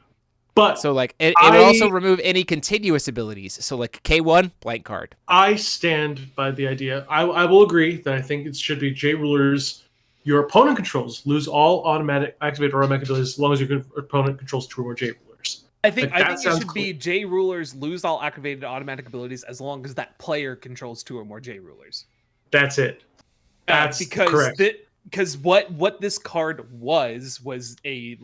[SPEAKER 2] But
[SPEAKER 1] so like it would also remove any continuous abilities. So like K1 blank card.
[SPEAKER 2] I stand by the idea. I will agree that I think it should be J rulers. Your opponent controls lose all automatic activate or automatic abilities as long as your opponent controls 2 or more J rulers.
[SPEAKER 3] I think it should be J rulers lose all activated automatic abilities as long as that player controls 2 or more J rulers.
[SPEAKER 2] That's it. That's correct.
[SPEAKER 3] Because what this card was a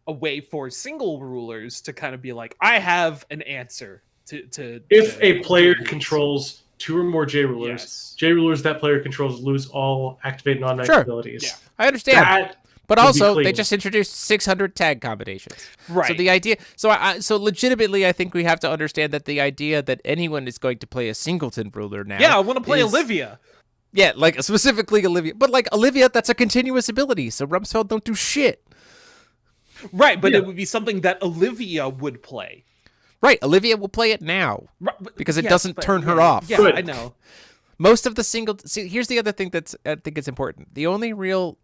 [SPEAKER 3] way for single rulers to kind of be like, I have an answer to
[SPEAKER 2] if a player controls 2 or more J rulers, yes. J rulers that player controls lose all activated non-active abilities.
[SPEAKER 1] Yeah, I understand. But also, they just introduced 600 tag combinations.
[SPEAKER 3] Right.
[SPEAKER 1] So the idea, so legitimately, I think we have to understand that the idea that anyone is going to play a singleton ruler now.
[SPEAKER 3] Yeah, I want to play Olivia.
[SPEAKER 1] Yeah, like specifically Olivia, but like Olivia, that's a continuous ability. So Rumsfeld don't do shit.
[SPEAKER 3] Right, but it would be something that Olivia would play.
[SPEAKER 1] Right, Olivia will play it now because it doesn't turn her off.
[SPEAKER 3] Yeah, I know.
[SPEAKER 1] Most of the here's the other thing that's I think it's important. The only real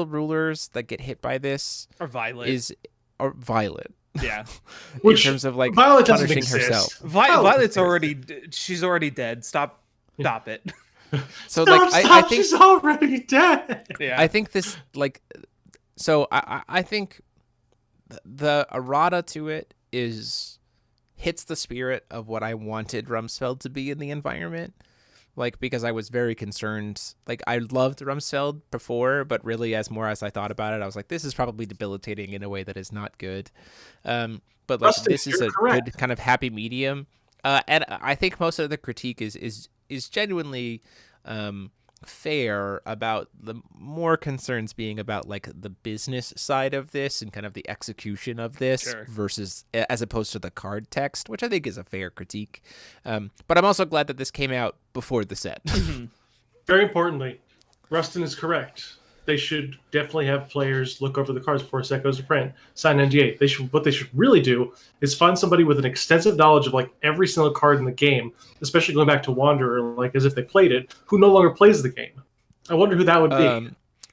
[SPEAKER 1] rulers that get hit by this
[SPEAKER 3] are Violet.
[SPEAKER 1] Violet.
[SPEAKER 3] Yeah.
[SPEAKER 1] In terms of like
[SPEAKER 2] Violet
[SPEAKER 1] punishing herself.
[SPEAKER 3] Violet's she's already dead. Stop it.
[SPEAKER 1] So I think
[SPEAKER 2] she's already dead.
[SPEAKER 3] Yeah.
[SPEAKER 1] I think this I think the errata to it hits the spirit of what I wanted Rumsfeld to be in the environment. Like, because I was very concerned. Like, I loved Rumsfeld before, but really as I thought about it, I was like, this is probably debilitating in a way that is not good. But like, this is a good kind of happy medium. And I think most of the critique is genuinely fair about the more concerns being about like the business side of this and kind of the execution of this versus as opposed to the card text, which I think is a fair critique. But I'm also glad that this came out before the set.
[SPEAKER 2] Very importantly, Rustin is correct. They should definitely have players look over the cards before a set goes to print, sign an NDA. What they should really do is find somebody with an extensive knowledge of like every single card in the game, especially going back to Wanderer, like as if they played it, who no longer plays the game. I wonder who that would be.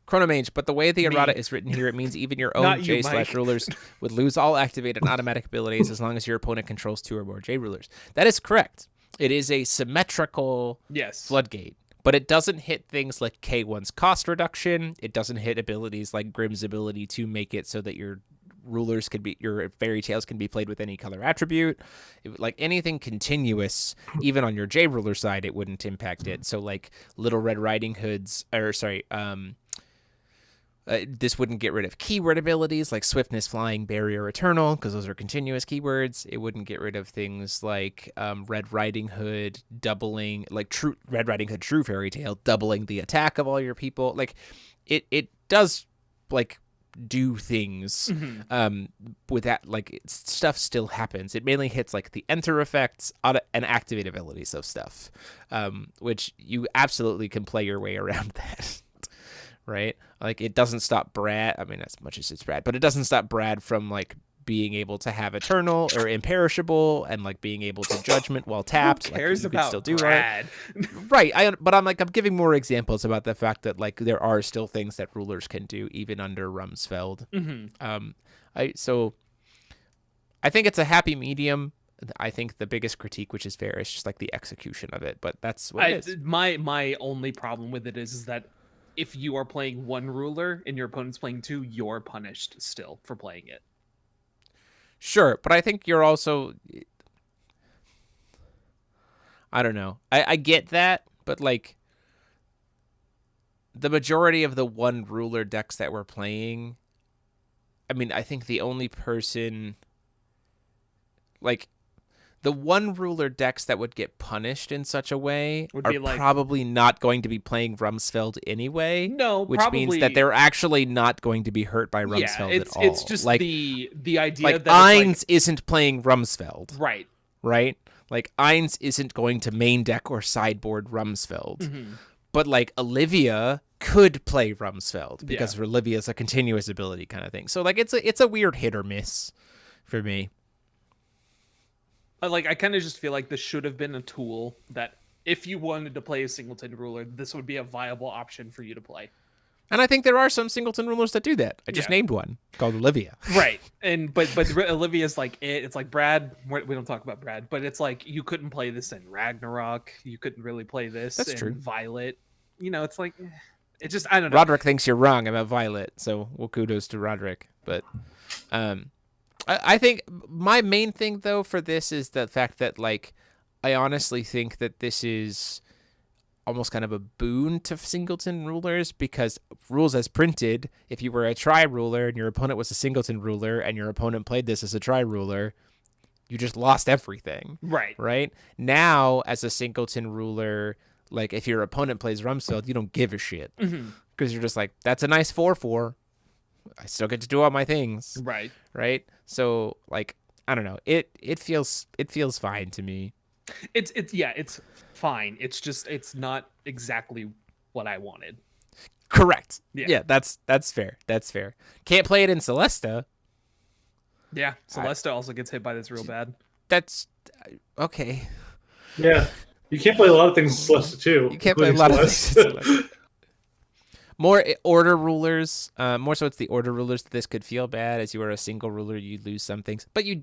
[SPEAKER 1] Chronomage, but the way the errata is written here, it means even your own J/rulers would lose all activated automatic abilities as long as your opponent controls 2 or more J rulers. That is correct. It is a symmetrical floodgate. But it doesn't hit things like K1's cost reduction. It doesn't hit abilities like Grimm's ability to make it so that your fairy tales can be played with any color attribute. Like anything continuous, even on your J ruler side, it wouldn't impact it. So like Little Red Riding Hood's, this wouldn't get rid of keyword abilities like Swiftness, Flying, Barrier, Eternal, because those are continuous keywords. It wouldn't get rid of things like Red Riding Hood doubling, like Red Riding Hood True Fairy Tale doubling the attack of all your people. Like it does like do things with that. Like stuff still happens. It mainly hits like the enter effects and activate abilities of stuff, which you absolutely can play your way around that. Right? Like it doesn't stop Brad. I mean, as much as it's Brad, but it doesn't stop Brad from like being able to have Eternal or Imperishable and like being able to Judgment while tapped.
[SPEAKER 3] Who cares
[SPEAKER 1] like,
[SPEAKER 3] about
[SPEAKER 1] still do
[SPEAKER 3] Brad?
[SPEAKER 1] Right. But I'm giving more examples about the fact that like there are still things that rulers can do even under Rumsfeld. So I think it's a happy medium. I think the biggest critique, which is fair, is just like the execution of it. But that's what it is.
[SPEAKER 3] My only problem with it is that if you are playing one ruler and your opponent's playing 2, you're punished still for playing it.
[SPEAKER 1] Sure, but I think you're also... I don't know. I get that, but like the majority of the one ruler decks that we're playing, I mean, I think the only person... like... the one ruler decks that would get punished in such a way are probably not going to be playing Rumsfeld anyway.
[SPEAKER 3] No,
[SPEAKER 1] which means that they're actually not going to be hurt by Rumsfeld at all.
[SPEAKER 3] It's just
[SPEAKER 1] like,
[SPEAKER 3] the idea
[SPEAKER 1] like
[SPEAKER 3] that
[SPEAKER 1] Ainz isn't playing Rumsfeld.
[SPEAKER 3] Right.
[SPEAKER 1] Right? Like Ainz isn't going to main deck or sideboard Rumsfeld. but like Olivia could play Rumsfeld because Olivia's a continuous ability kind of thing. So like it's a weird hit or miss for me.
[SPEAKER 3] I kind of just feel like this should have been a tool that if you wanted to play a singleton ruler, this would be a viable option for you to play.
[SPEAKER 1] And I think there are some singleton rulers that do that. I just named one called Olivia.
[SPEAKER 3] Right. And but Olivia's like it's like Brad. We don't talk about Brad, but it's like you couldn't play this in Ragnarok. You couldn't really play this in Violet. You know, it's like it just I don't know.
[SPEAKER 1] Roderick thinks you're wrong about Violet, so well, kudos to Roderick. But I think my main thing though for this is the fact that like I honestly think that this is almost kind of a boon to singleton rulers, because rules as printed, if you were a tri ruler and your opponent was a singleton ruler and your opponent played this as a tri ruler, you just lost everything. Right now, as a singleton ruler, like if your opponent plays Rumsfeld, you don't give a shit because you're just like, that's a nice 4/4. I still get to do all my things. Right. So like I don't know, it feels fine to me.
[SPEAKER 3] It's fine. It's just it's not exactly what I wanted.
[SPEAKER 1] Correct. Yeah, that's fair. That's fair. Can't play it in Celesta.
[SPEAKER 3] Yeah, Celesta also gets hit by this real bad.
[SPEAKER 1] That's okay.
[SPEAKER 2] Yeah, you can't play a lot of things in Celesta too.
[SPEAKER 1] You can't play a lot of things in Celesta. More order rulers. More so, it's the order rulers that this could feel bad. As you are a single ruler, you lose some things, but you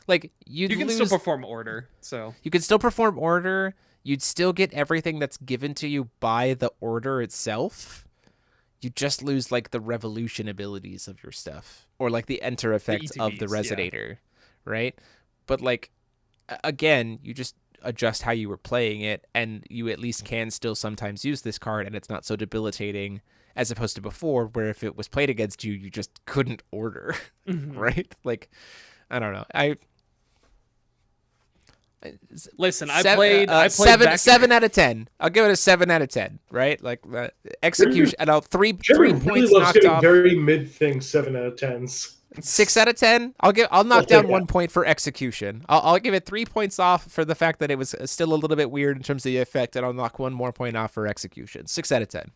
[SPEAKER 1] can
[SPEAKER 3] still perform order. So
[SPEAKER 1] you can still perform order. You'd still get everything that's given to you by the order itself. You just lose like the revolution abilities of your stuff, or like the enter effects of the resonator, right? But like again, you just adjust how you were playing it, and you at least can still sometimes use this card, and it's not so debilitating as opposed to before, where if it was played against you, you just couldn't order, right? Like I don't know.
[SPEAKER 3] Listen, I played
[SPEAKER 1] 7 out of 10. I'll give it a 7 out of 10. Right, like execution. And I'll 3 points
[SPEAKER 2] really
[SPEAKER 1] knocked off.
[SPEAKER 2] Very mid thing 7 out of 10s.
[SPEAKER 1] 6 out of 10. I'll knock down 1 point for execution. I'll give it 3 points off for the fact that it was still a little bit weird in terms of the effect, and I'll knock 1 more point off for execution. 6 out of 10.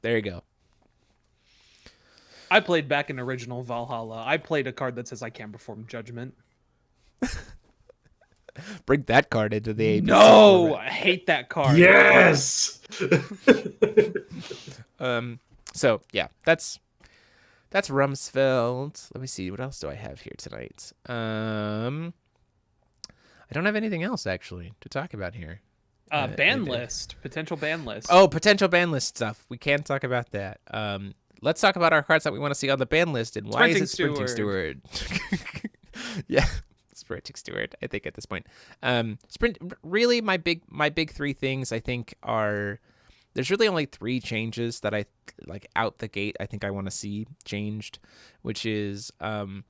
[SPEAKER 1] There you go.
[SPEAKER 3] I played back in original Valhalla. I played a card that says I can't perform judgment.
[SPEAKER 1] Bring that card into the ABC.
[SPEAKER 3] No,
[SPEAKER 1] format.
[SPEAKER 3] I hate that card.
[SPEAKER 2] Yes.
[SPEAKER 1] So yeah, that's Rumsfeld. Let me see, what else do I have here tonight? I don't have anything else actually to talk about here.
[SPEAKER 3] Ban list, potential ban list.
[SPEAKER 1] Oh, potential ban list stuff. We can talk about that. Let's talk about our cards that we want to see on the ban list, and why is it Sprinting Steward? Yeah. Sprinting Steward, I think at this point. Really my big 3 things I think are, there's really only 3 changes that I like out the gate I think I want to see changed, which is part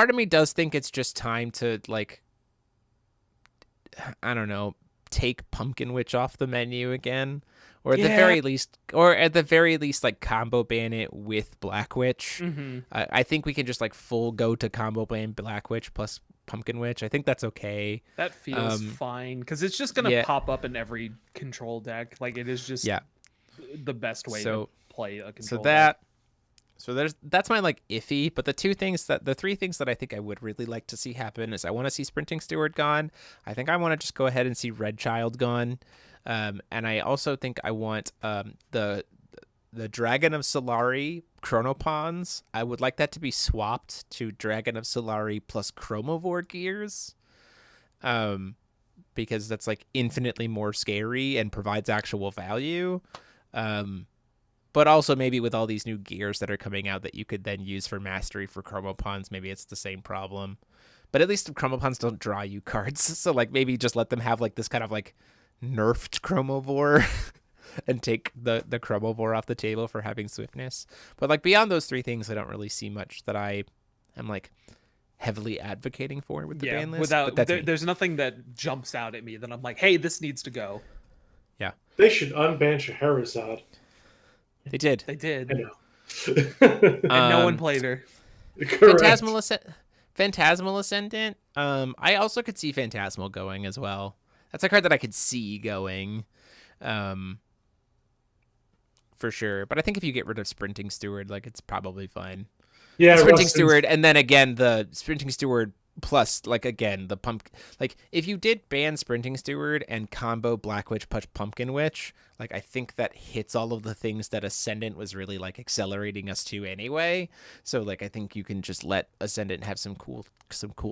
[SPEAKER 1] of me does think it's just time to like, I don't know, take Pumpkin Witch off the menu again. Or at the very least, like combo ban it with Black Witch. I think we can just like full go to combo ban Black Witch plus Pumpkin Witch. I think that's okay.
[SPEAKER 3] That feels fine because it's just gonna pop up in every control deck. Like it is just the best way to play a control deck.
[SPEAKER 1] So that's my like iffy. But the 3 things that I think I would really like to see happen is I want to see Sprinting Steward gone. I think I want to just go ahead and see Red Child gone. And I also think I want the Dragon of Solari Chronopons. I would like that to be swapped to Dragon of Solari plus Chromavore gears, because that's like infinitely more scary and provides actual value. But also maybe with all these new gears that are coming out that you could then use for mastery for Chromopons, maybe it's the same problem. But at least the Chromopons don't draw you cards, so like maybe just let them have like this kind of like nerfed Chromavore and take the Chromavore off the table for having swiftness. But like beyond those 3 things, I don't really see much that I am like heavily advocating for with the ban list.
[SPEAKER 3] There's nothing that jumps out at me that I'm like, hey, this needs to go.
[SPEAKER 1] Yeah,
[SPEAKER 2] they should unban Scheherazade.
[SPEAKER 1] They did.
[SPEAKER 3] I know.
[SPEAKER 2] And
[SPEAKER 3] no one played her.
[SPEAKER 1] Phantasmal Ascendant. I also could see Phantasmal going as well. That's a card that I could see going, for sure. But I think if you get rid of Sprinting Steward, like it's probably fine.
[SPEAKER 2] Yeah,
[SPEAKER 1] Sprinting Steward, and then again the Sprinting Steward plus, like, again the pump. Like if you did ban Sprinting Steward and combo Black Witch plus Pumpkin Witch, like I think that hits all of the things that Ascendant was really like accelerating us to anyway. So like I think you can just let Ascendant have some cool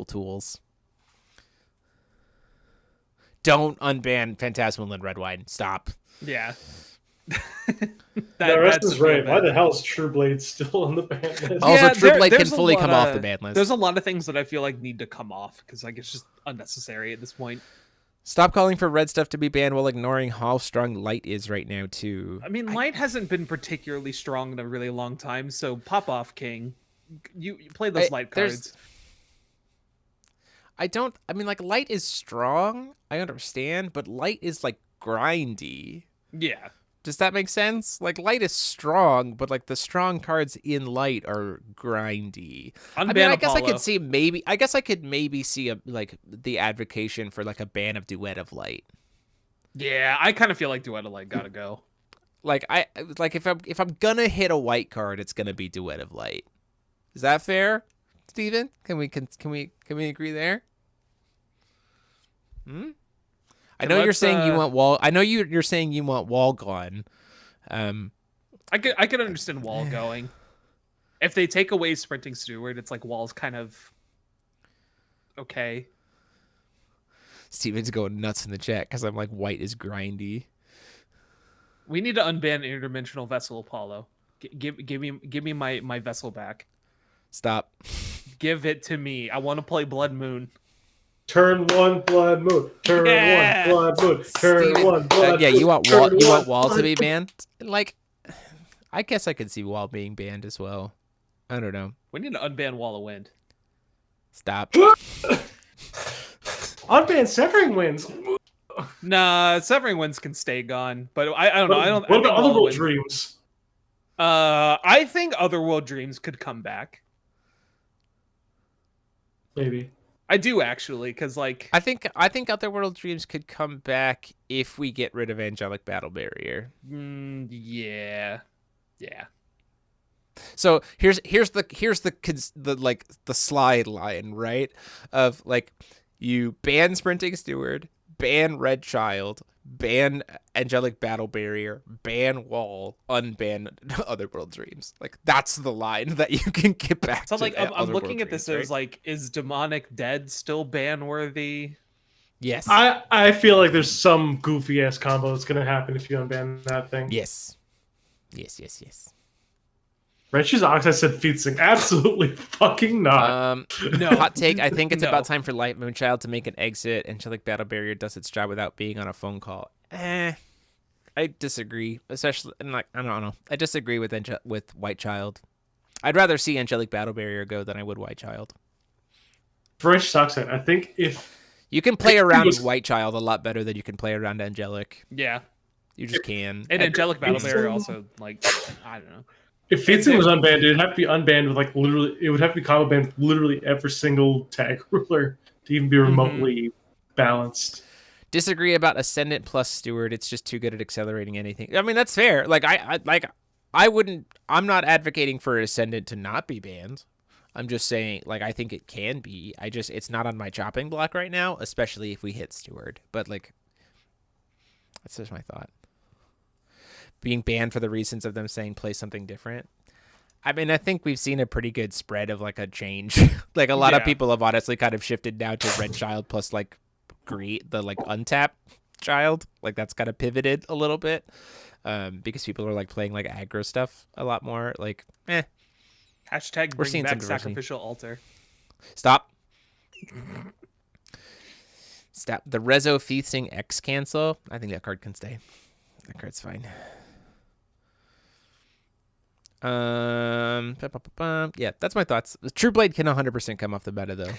[SPEAKER 1] tools. Don't unban Phantasmal and Red Wine. Stop.
[SPEAKER 3] Yeah.
[SPEAKER 2] The rest is right. Why the hell is Trueblade still on the ban list?
[SPEAKER 1] Also, Trueblade can fully come off the ban list.
[SPEAKER 3] There's a lot of things that I feel like need to come off because like it's just unnecessary at this point.
[SPEAKER 1] Stop calling for red stuff to be banned while ignoring how strong light is right now too.
[SPEAKER 3] I mean, light hasn't been particularly strong in a really long time, so pop off, King. You play those light cards.
[SPEAKER 1] I mean, like, light is strong, I understand, but light is like grindy.
[SPEAKER 3] Yeah.
[SPEAKER 1] Does that make sense? Like, light is strong, but like the strong cards in light are grindy.
[SPEAKER 3] Unban
[SPEAKER 1] I mean, I
[SPEAKER 3] Apollo.
[SPEAKER 1] guess I could maybe see like the advocation for like a ban of Duet of Light.
[SPEAKER 3] Yeah, I kind of feel like Duet of Light gotta go.
[SPEAKER 1] Like if I'm gonna hit a white card, it's gonna be Duet of Light. Is that fair, Steven? Can we agree there? I know you're saying you want wall. I know you're saying you want wall gone.
[SPEAKER 3] I could understand wall going. If they take away Sprinting Steward, it's like wall's kind of okay.
[SPEAKER 1] Steven's going nuts in the chat because I'm like, white is grindy.
[SPEAKER 3] We need to unban Interdimensional Vessel Apollo. Give me my vessel back.
[SPEAKER 1] Stop.
[SPEAKER 3] Give it to me. I want to play Blood Moon.
[SPEAKER 2] Turn 1 Blood Moon. Turn 1 Blood Moon. Turn
[SPEAKER 1] Steven,
[SPEAKER 2] 1 Blood Moon.
[SPEAKER 1] Yeah, you want wall. You want wall to be banned. Like, I guess I could see wall being banned as well. I don't know.
[SPEAKER 3] We need to unban Wall of Wind.
[SPEAKER 1] Stop.
[SPEAKER 2] Unban Severing Winds.
[SPEAKER 3] Nah, Severing Winds can stay gone. But I don't know.
[SPEAKER 2] What about Otherworld Dreams?
[SPEAKER 3] I think Otherworld Dreams could come back.
[SPEAKER 2] Maybe.
[SPEAKER 3] I do actually, because like
[SPEAKER 1] I think Otherworld Dreams could come back if we get rid of Angelic Battle Barrier.
[SPEAKER 3] Yeah.
[SPEAKER 1] So here's the like the slide line, right? Of like you ban Sprinting Steward, ban Red Child, ban Angelic Battle Barrier, ban Wall, unban Otherworld Dreams. Like that's the line that you can get back.
[SPEAKER 3] So
[SPEAKER 1] to
[SPEAKER 3] like I'm looking at this
[SPEAKER 1] right?
[SPEAKER 3] as like, is Demonic Dead still ban worthy?
[SPEAKER 1] Yes.
[SPEAKER 2] I feel like there's some goofy ass combo that's gonna happen if you unban that thing.
[SPEAKER 1] Yes.
[SPEAKER 2] Wrench's Oxide said Feetsing. Absolutely fucking not.
[SPEAKER 1] No. Hot take. I think it's about time for Light Moonchild to make an exit. Angelic Battle Barrier does its job without being on a phone call. I disagree. Especially, and like, I don't know. I disagree with White Child. I'd rather see Angelic Battle Barrier go than I would White Child.
[SPEAKER 2] For Wrench's Oxide, I think if
[SPEAKER 1] you can play around White Child a lot better than you can play around Angelic.
[SPEAKER 3] Yeah.
[SPEAKER 1] You just can.
[SPEAKER 3] And Angelic Battle Barrier also, like, I don't know.
[SPEAKER 2] If Feetsing was unbanned, it'd have to be unbanned with like literally. It would have to be combo banned with literally every single tag ruler to even be remotely balanced.
[SPEAKER 1] Disagree about Ascendant plus Steward. It's just too good at accelerating anything. I mean, that's fair. Like I wouldn't. I'm not advocating for Ascendant to not be banned. I'm just saying, like, I think it can be. It's not on my chopping block right now, especially if we hit Steward. But like, that's just my thought. Being banned for the reasons of them saying play something different. I mean, I think we've seen a pretty good spread of like a change. Like a lot of people have honestly kind of shifted now to Red Child plus like the like untap Child. Like that's kind of pivoted a little bit because people are like playing like aggro stuff a lot more. Like,
[SPEAKER 3] Hashtag
[SPEAKER 1] we're seeing
[SPEAKER 3] back
[SPEAKER 1] some diversity.
[SPEAKER 3] Sacrificial Altar.
[SPEAKER 1] Stop. Stop. The Rezo Feasting X cancel. I think that card can stay. That card's fine. Yeah, that's my thoughts. True Blade can 100% come off the meta though.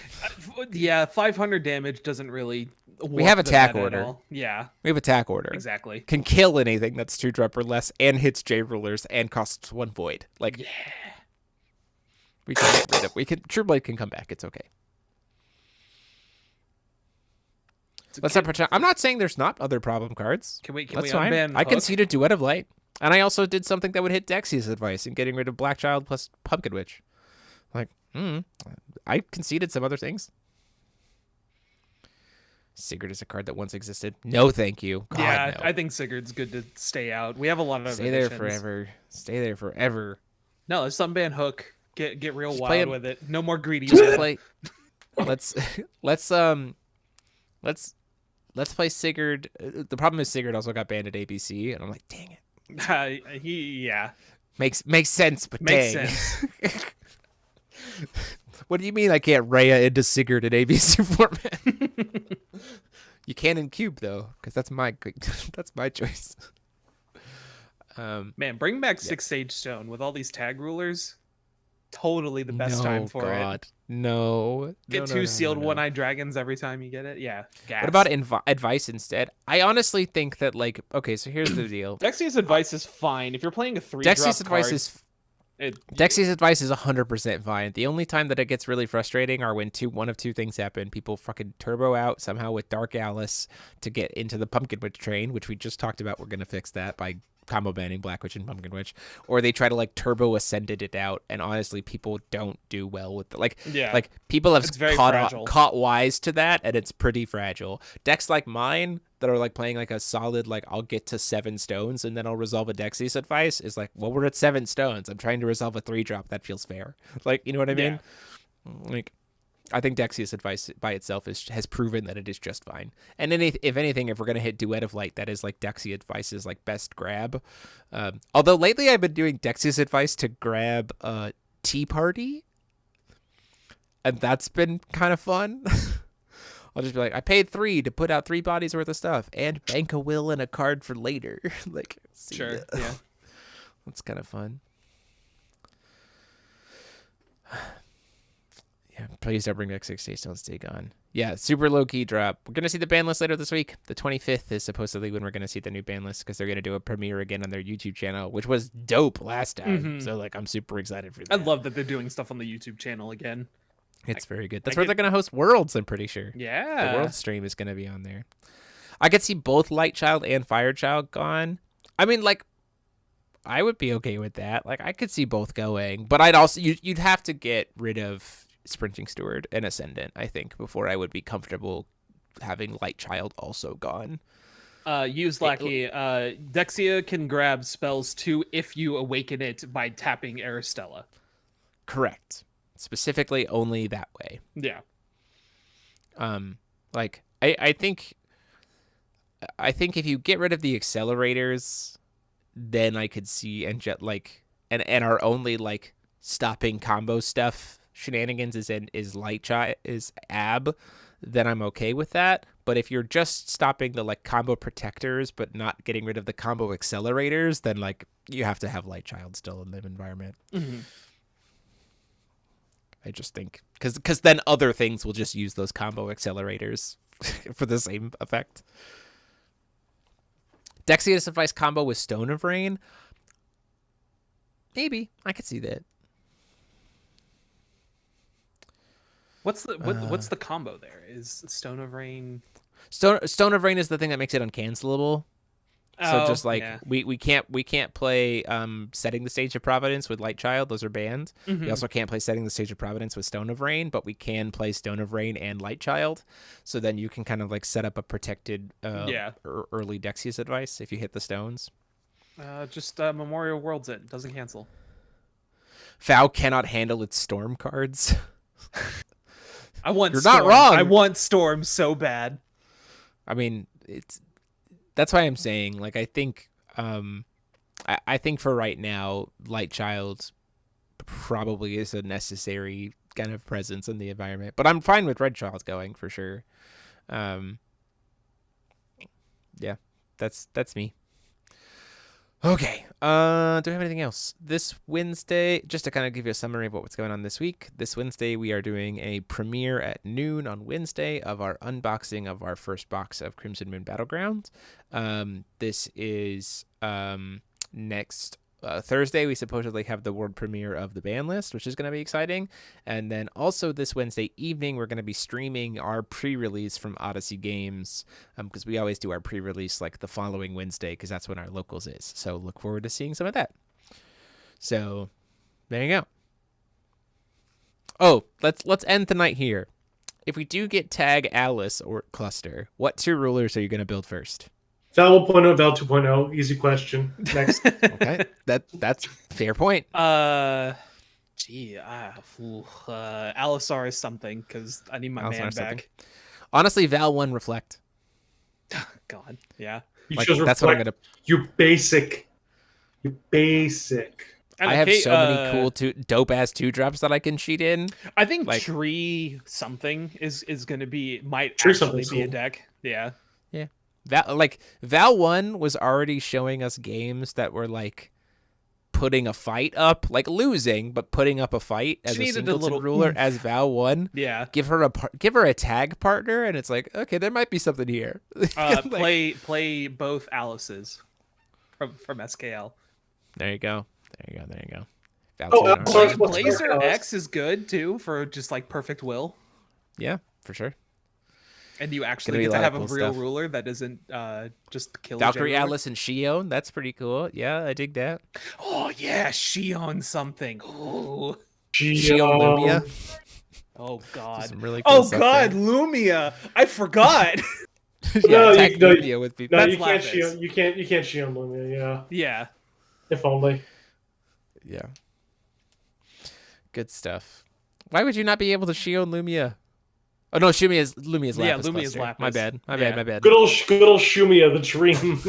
[SPEAKER 3] Yeah, 500 damage doesn't really.
[SPEAKER 1] We have attack order.
[SPEAKER 3] Yeah,
[SPEAKER 1] we have attack order.
[SPEAKER 3] Exactly.
[SPEAKER 1] Can kill anything that's 2-drop or less, and hits J rulers, and costs 1 void. Like,
[SPEAKER 3] yeah,
[SPEAKER 1] we can get rid of. True Blade can come back. It's okay. Let's not pretend. I'm not saying there's not other problem cards.
[SPEAKER 3] Can we
[SPEAKER 1] That's
[SPEAKER 3] unban
[SPEAKER 1] fine. I conceded Duet of Light. And I also did something that would hit Dexia's advice in getting rid of Black Child plus Pumpkin Witch. Like, I conceded some other things. Sigurd is a card that once existed. No, thank you. God,
[SPEAKER 3] yeah,
[SPEAKER 1] no.
[SPEAKER 3] I think Sigurd's good to stay out. We have a lot of
[SPEAKER 1] Stay there forever. Stay there forever.
[SPEAKER 3] No, let's unban Hook. Get real
[SPEAKER 1] Just
[SPEAKER 3] wild with it. No more greedy.
[SPEAKER 1] Just play. Let's play Sigurd. The problem is Sigurd also got banned at ABC, and I'm like, dang it.
[SPEAKER 3] Yeah.
[SPEAKER 1] Makes sense, but
[SPEAKER 3] makes
[SPEAKER 1] dang.
[SPEAKER 3] sense.
[SPEAKER 1] What do you mean I can't Rhea into Sigurd in ABC format? You can in Cube though, because that's my choice.
[SPEAKER 3] Man, bring back 6 Sage Stone with all these tag rulers. Totally the best time for it.
[SPEAKER 1] No.
[SPEAKER 3] Get 2 sealed one-eyed dragons every time you get it. Yeah. Gas.
[SPEAKER 1] What about advice instead? I honestly think that okay, so here's the deal.
[SPEAKER 3] Dexia's advice is fine if you're playing a 3-drop
[SPEAKER 1] Dexia's advice
[SPEAKER 3] card,
[SPEAKER 1] is. Dexia's advice is 100% fine. The only time that it gets really frustrating are when one of two things happen. People fucking turbo out somehow with Dark Alice to get into the Pumpkin Witch train, which we just talked about. We're going to fix that by combo banning Black Witch and Pumpkin Witch. Or they try to turbo ascended it out, and honestly, people don't do well with it. People have caught wise to that, and it's pretty fragile. Decks like mine that are playing a solid I'll get to 7 stones and then I'll resolve a Dexia's advice is well, we're at 7 stones. I'm trying to resolve a 3-drop. That feels fair. You know what I mean? Yeah. I think Dexia's advice by itself has proven that it is just fine. And if anything, if we're gonna hit Duet of Light, that is Dexia advice's best grab. Although lately I've been doing Dexia's advice to grab Tea Party, and that's been kind of fun. I'll just be I paid 3 to put out 3 bodies worth of stuff and bank a will and a card for later.
[SPEAKER 3] Sure, yeah.
[SPEAKER 1] That's kind of fun. Yeah, please don't bring back 6 Days Don't Stay Gone. Yeah, super low-key drop. We're going to see the ban list later this week. The 25th is supposedly when we're going to see the new ban list because they're going to do a premiere again on their YouTube channel, which was dope last time. So, I'm super excited for that.
[SPEAKER 3] I love that they're doing stuff on the YouTube channel again.
[SPEAKER 1] It's very good. That's where they're going to host Worlds, I'm pretty sure.
[SPEAKER 3] Yeah.
[SPEAKER 1] The World stream is going to be on there. I could see both Light Child and Fire Child gone. I mean, I would be okay with that. I could see both going. But I'd also... You'd have to get rid of Sprinting Steward and Ascendant, I think, before I would be comfortable having Light Child also gone.
[SPEAKER 3] Use Lackey. Dexia can grab spells too if you awaken it by tapping Aristella.
[SPEAKER 1] Correct. Specifically only that way.
[SPEAKER 3] Yeah.
[SPEAKER 1] I think if you get rid of the accelerators, then I could see and are only stopping combo stuff shenanigans is Light Child is Ab, then I'm okay with that. But if you're just stopping the combo protectors but not getting rid of the combo accelerators, then you have to have Light Child still in the environment.
[SPEAKER 3] Mm-hmm.
[SPEAKER 1] I just think because then other things will just use those combo accelerators for the same effect. Dexia's advice combo with Stone of Rain. Maybe I could see that.
[SPEAKER 3] What's the combo there? Is Stone of Rain?
[SPEAKER 1] Stone of Rain is the thing that makes it uncancelable. So just
[SPEAKER 3] yeah.
[SPEAKER 1] we can't play Setting the Stage of Providence with Light Child. Those are banned.
[SPEAKER 3] Mm-hmm.
[SPEAKER 1] We also can't play Setting the Stage of Providence with Stone of Rain, but we can play Stone of Rain and Light Child. So then you can kind of set up a protected early Dexia's advice if you hit the stones.
[SPEAKER 3] Just Memorial Worlds it doesn't cancel.
[SPEAKER 1] Fow cannot handle its storm cards.
[SPEAKER 3] You're
[SPEAKER 1] Storm. Not wrong.
[SPEAKER 3] I want Storm so bad.
[SPEAKER 1] I mean, that's why I'm saying, I think, I think for right now, Light Child probably is a necessary kind of presence in the environment. But I'm fine with Red Child going for sure. Yeah, that's me. Okay. Do we have anything else? This Wednesday, just to kind of give you a summary of what's going on this week. This Wednesday, we are doing a premiere at noon on Wednesday of our unboxing of our first box of Crimson Moon Battleground. This is next Thursday, we supposedly have the world premiere of the ban list, which is going to be exciting. And then also this Wednesday evening, we're going to be streaming our pre-release from Odyssey Games, because we always do our pre-release like the following Wednesday, because that's when our locals is. So look forward to seeing some of that. So there you go. Oh, let's end the night here. If we do get Tag, Alice, or Cluster, what 2 rulers are you going to build first?
[SPEAKER 2] Val 1.0, Val 2.0. Easy question. Next.
[SPEAKER 1] Okay, that's fair point.
[SPEAKER 3] Alisar is something because I need my man back. Something.
[SPEAKER 1] Honestly, Val 1 Reflect.
[SPEAKER 3] God, yeah.
[SPEAKER 2] Like, that's what I'm gonna. You basic.
[SPEAKER 1] I have so many cool dope ass 2-drops that I can cheat in.
[SPEAKER 3] I think like, Tree something is gonna might actually be a deck. Yeah.
[SPEAKER 1] Yeah. Val 1 was already showing us games that were like putting a fight up, like losing, but putting up a fight as a singleton ruler as Val 1.
[SPEAKER 3] Yeah.
[SPEAKER 1] Give her a tag partner, and it's like, okay, there might be something here.
[SPEAKER 3] Play both Alices from SKL.
[SPEAKER 1] There you go.
[SPEAKER 3] Blazer X is good too for just like perfect will.
[SPEAKER 1] Yeah, for sure.
[SPEAKER 3] And you actually get to have a real ruler that isn't just kill
[SPEAKER 1] Valkyrie, Atlas, and Shion. That's pretty cool. Yeah, I dig that.
[SPEAKER 3] Oh yeah, Shion something. Oh,
[SPEAKER 1] Shion Lumia.
[SPEAKER 3] Oh god.
[SPEAKER 1] Some really cool stuff
[SPEAKER 3] god,
[SPEAKER 1] there.
[SPEAKER 3] Lumia. I forgot.
[SPEAKER 1] Lumia would be.
[SPEAKER 2] No, you can't Shion. You can't Shion Lumia. Yeah.
[SPEAKER 3] Yeah.
[SPEAKER 2] If only.
[SPEAKER 1] Yeah. Good stuff. Why would you not be able to Shion Lumia? Oh no, Lumia's Lapis.
[SPEAKER 3] Yeah, Lumia's Lapis.
[SPEAKER 1] My bad.
[SPEAKER 2] Good old Shumia, the dream.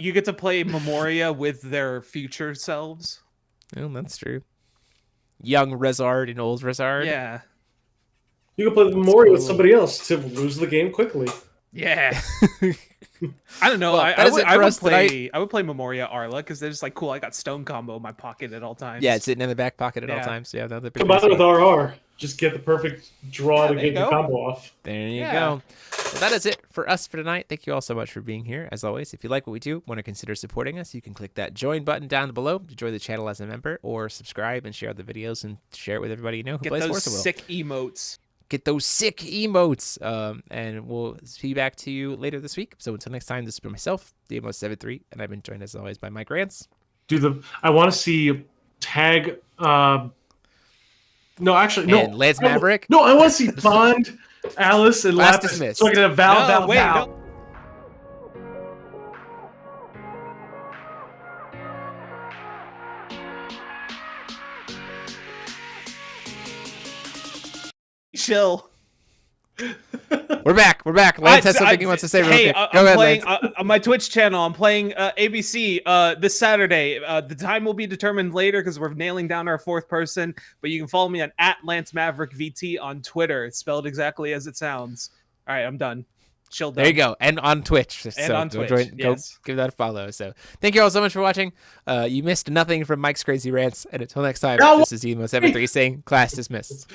[SPEAKER 3] You get to play Memoria with their future selves.
[SPEAKER 1] Oh, that's true. Young Rezard and old Rezard.
[SPEAKER 3] Yeah.
[SPEAKER 2] You can play the Memoria with somebody else to lose the game quickly.
[SPEAKER 3] Yeah. I don't know.
[SPEAKER 1] Well,
[SPEAKER 3] I would play Memoria Arla because they're just like, cool, I got stone combo in my pocket at all times.
[SPEAKER 1] Yeah, it's sitting in the back pocket at all times. Yeah,
[SPEAKER 2] combine it with RR. Just get the perfect draw to get the combo off.
[SPEAKER 1] There you go. Well, that is it for us for tonight. Thank you all so much for being here. As always, if you like what we do, want to consider supporting us, you can click that join button down below to join the channel as a member, or subscribe and share the videos and share it with everybody you know who plays Forza Will.
[SPEAKER 3] Sick emotes.
[SPEAKER 1] Get those sick emotes. And we'll be back to you later this week. So until next time, this has been myself, DMO73, and I've been joined as always by Mike Rance.
[SPEAKER 2] I want to see Tag. No, actually, no.
[SPEAKER 1] And Lance Maverick.
[SPEAKER 2] No, I want to see Bond, Alice, and
[SPEAKER 1] Last
[SPEAKER 2] Lapis.
[SPEAKER 1] dismissed.
[SPEAKER 2] So I can have Val.
[SPEAKER 3] No. Chill.
[SPEAKER 1] We're back. Lance has something he wants to say.
[SPEAKER 3] Hey,
[SPEAKER 1] real quick. Go ahead,
[SPEAKER 3] playing
[SPEAKER 1] Lance.
[SPEAKER 3] on my Twitch channel. I'm playing ABC this Saturday. The time will be determined later because we're nailing down our 4th person. But you can follow me on @LanceMaverickVT on Twitter. It's spelled exactly as it sounds. All right, I'm done. Chill down.
[SPEAKER 1] There you go. And on Twitch. Go give that a follow. So thank you all so much for watching. You missed nothing from Mike's crazy rants. And until next time, this is Emo73 saying class dismissed.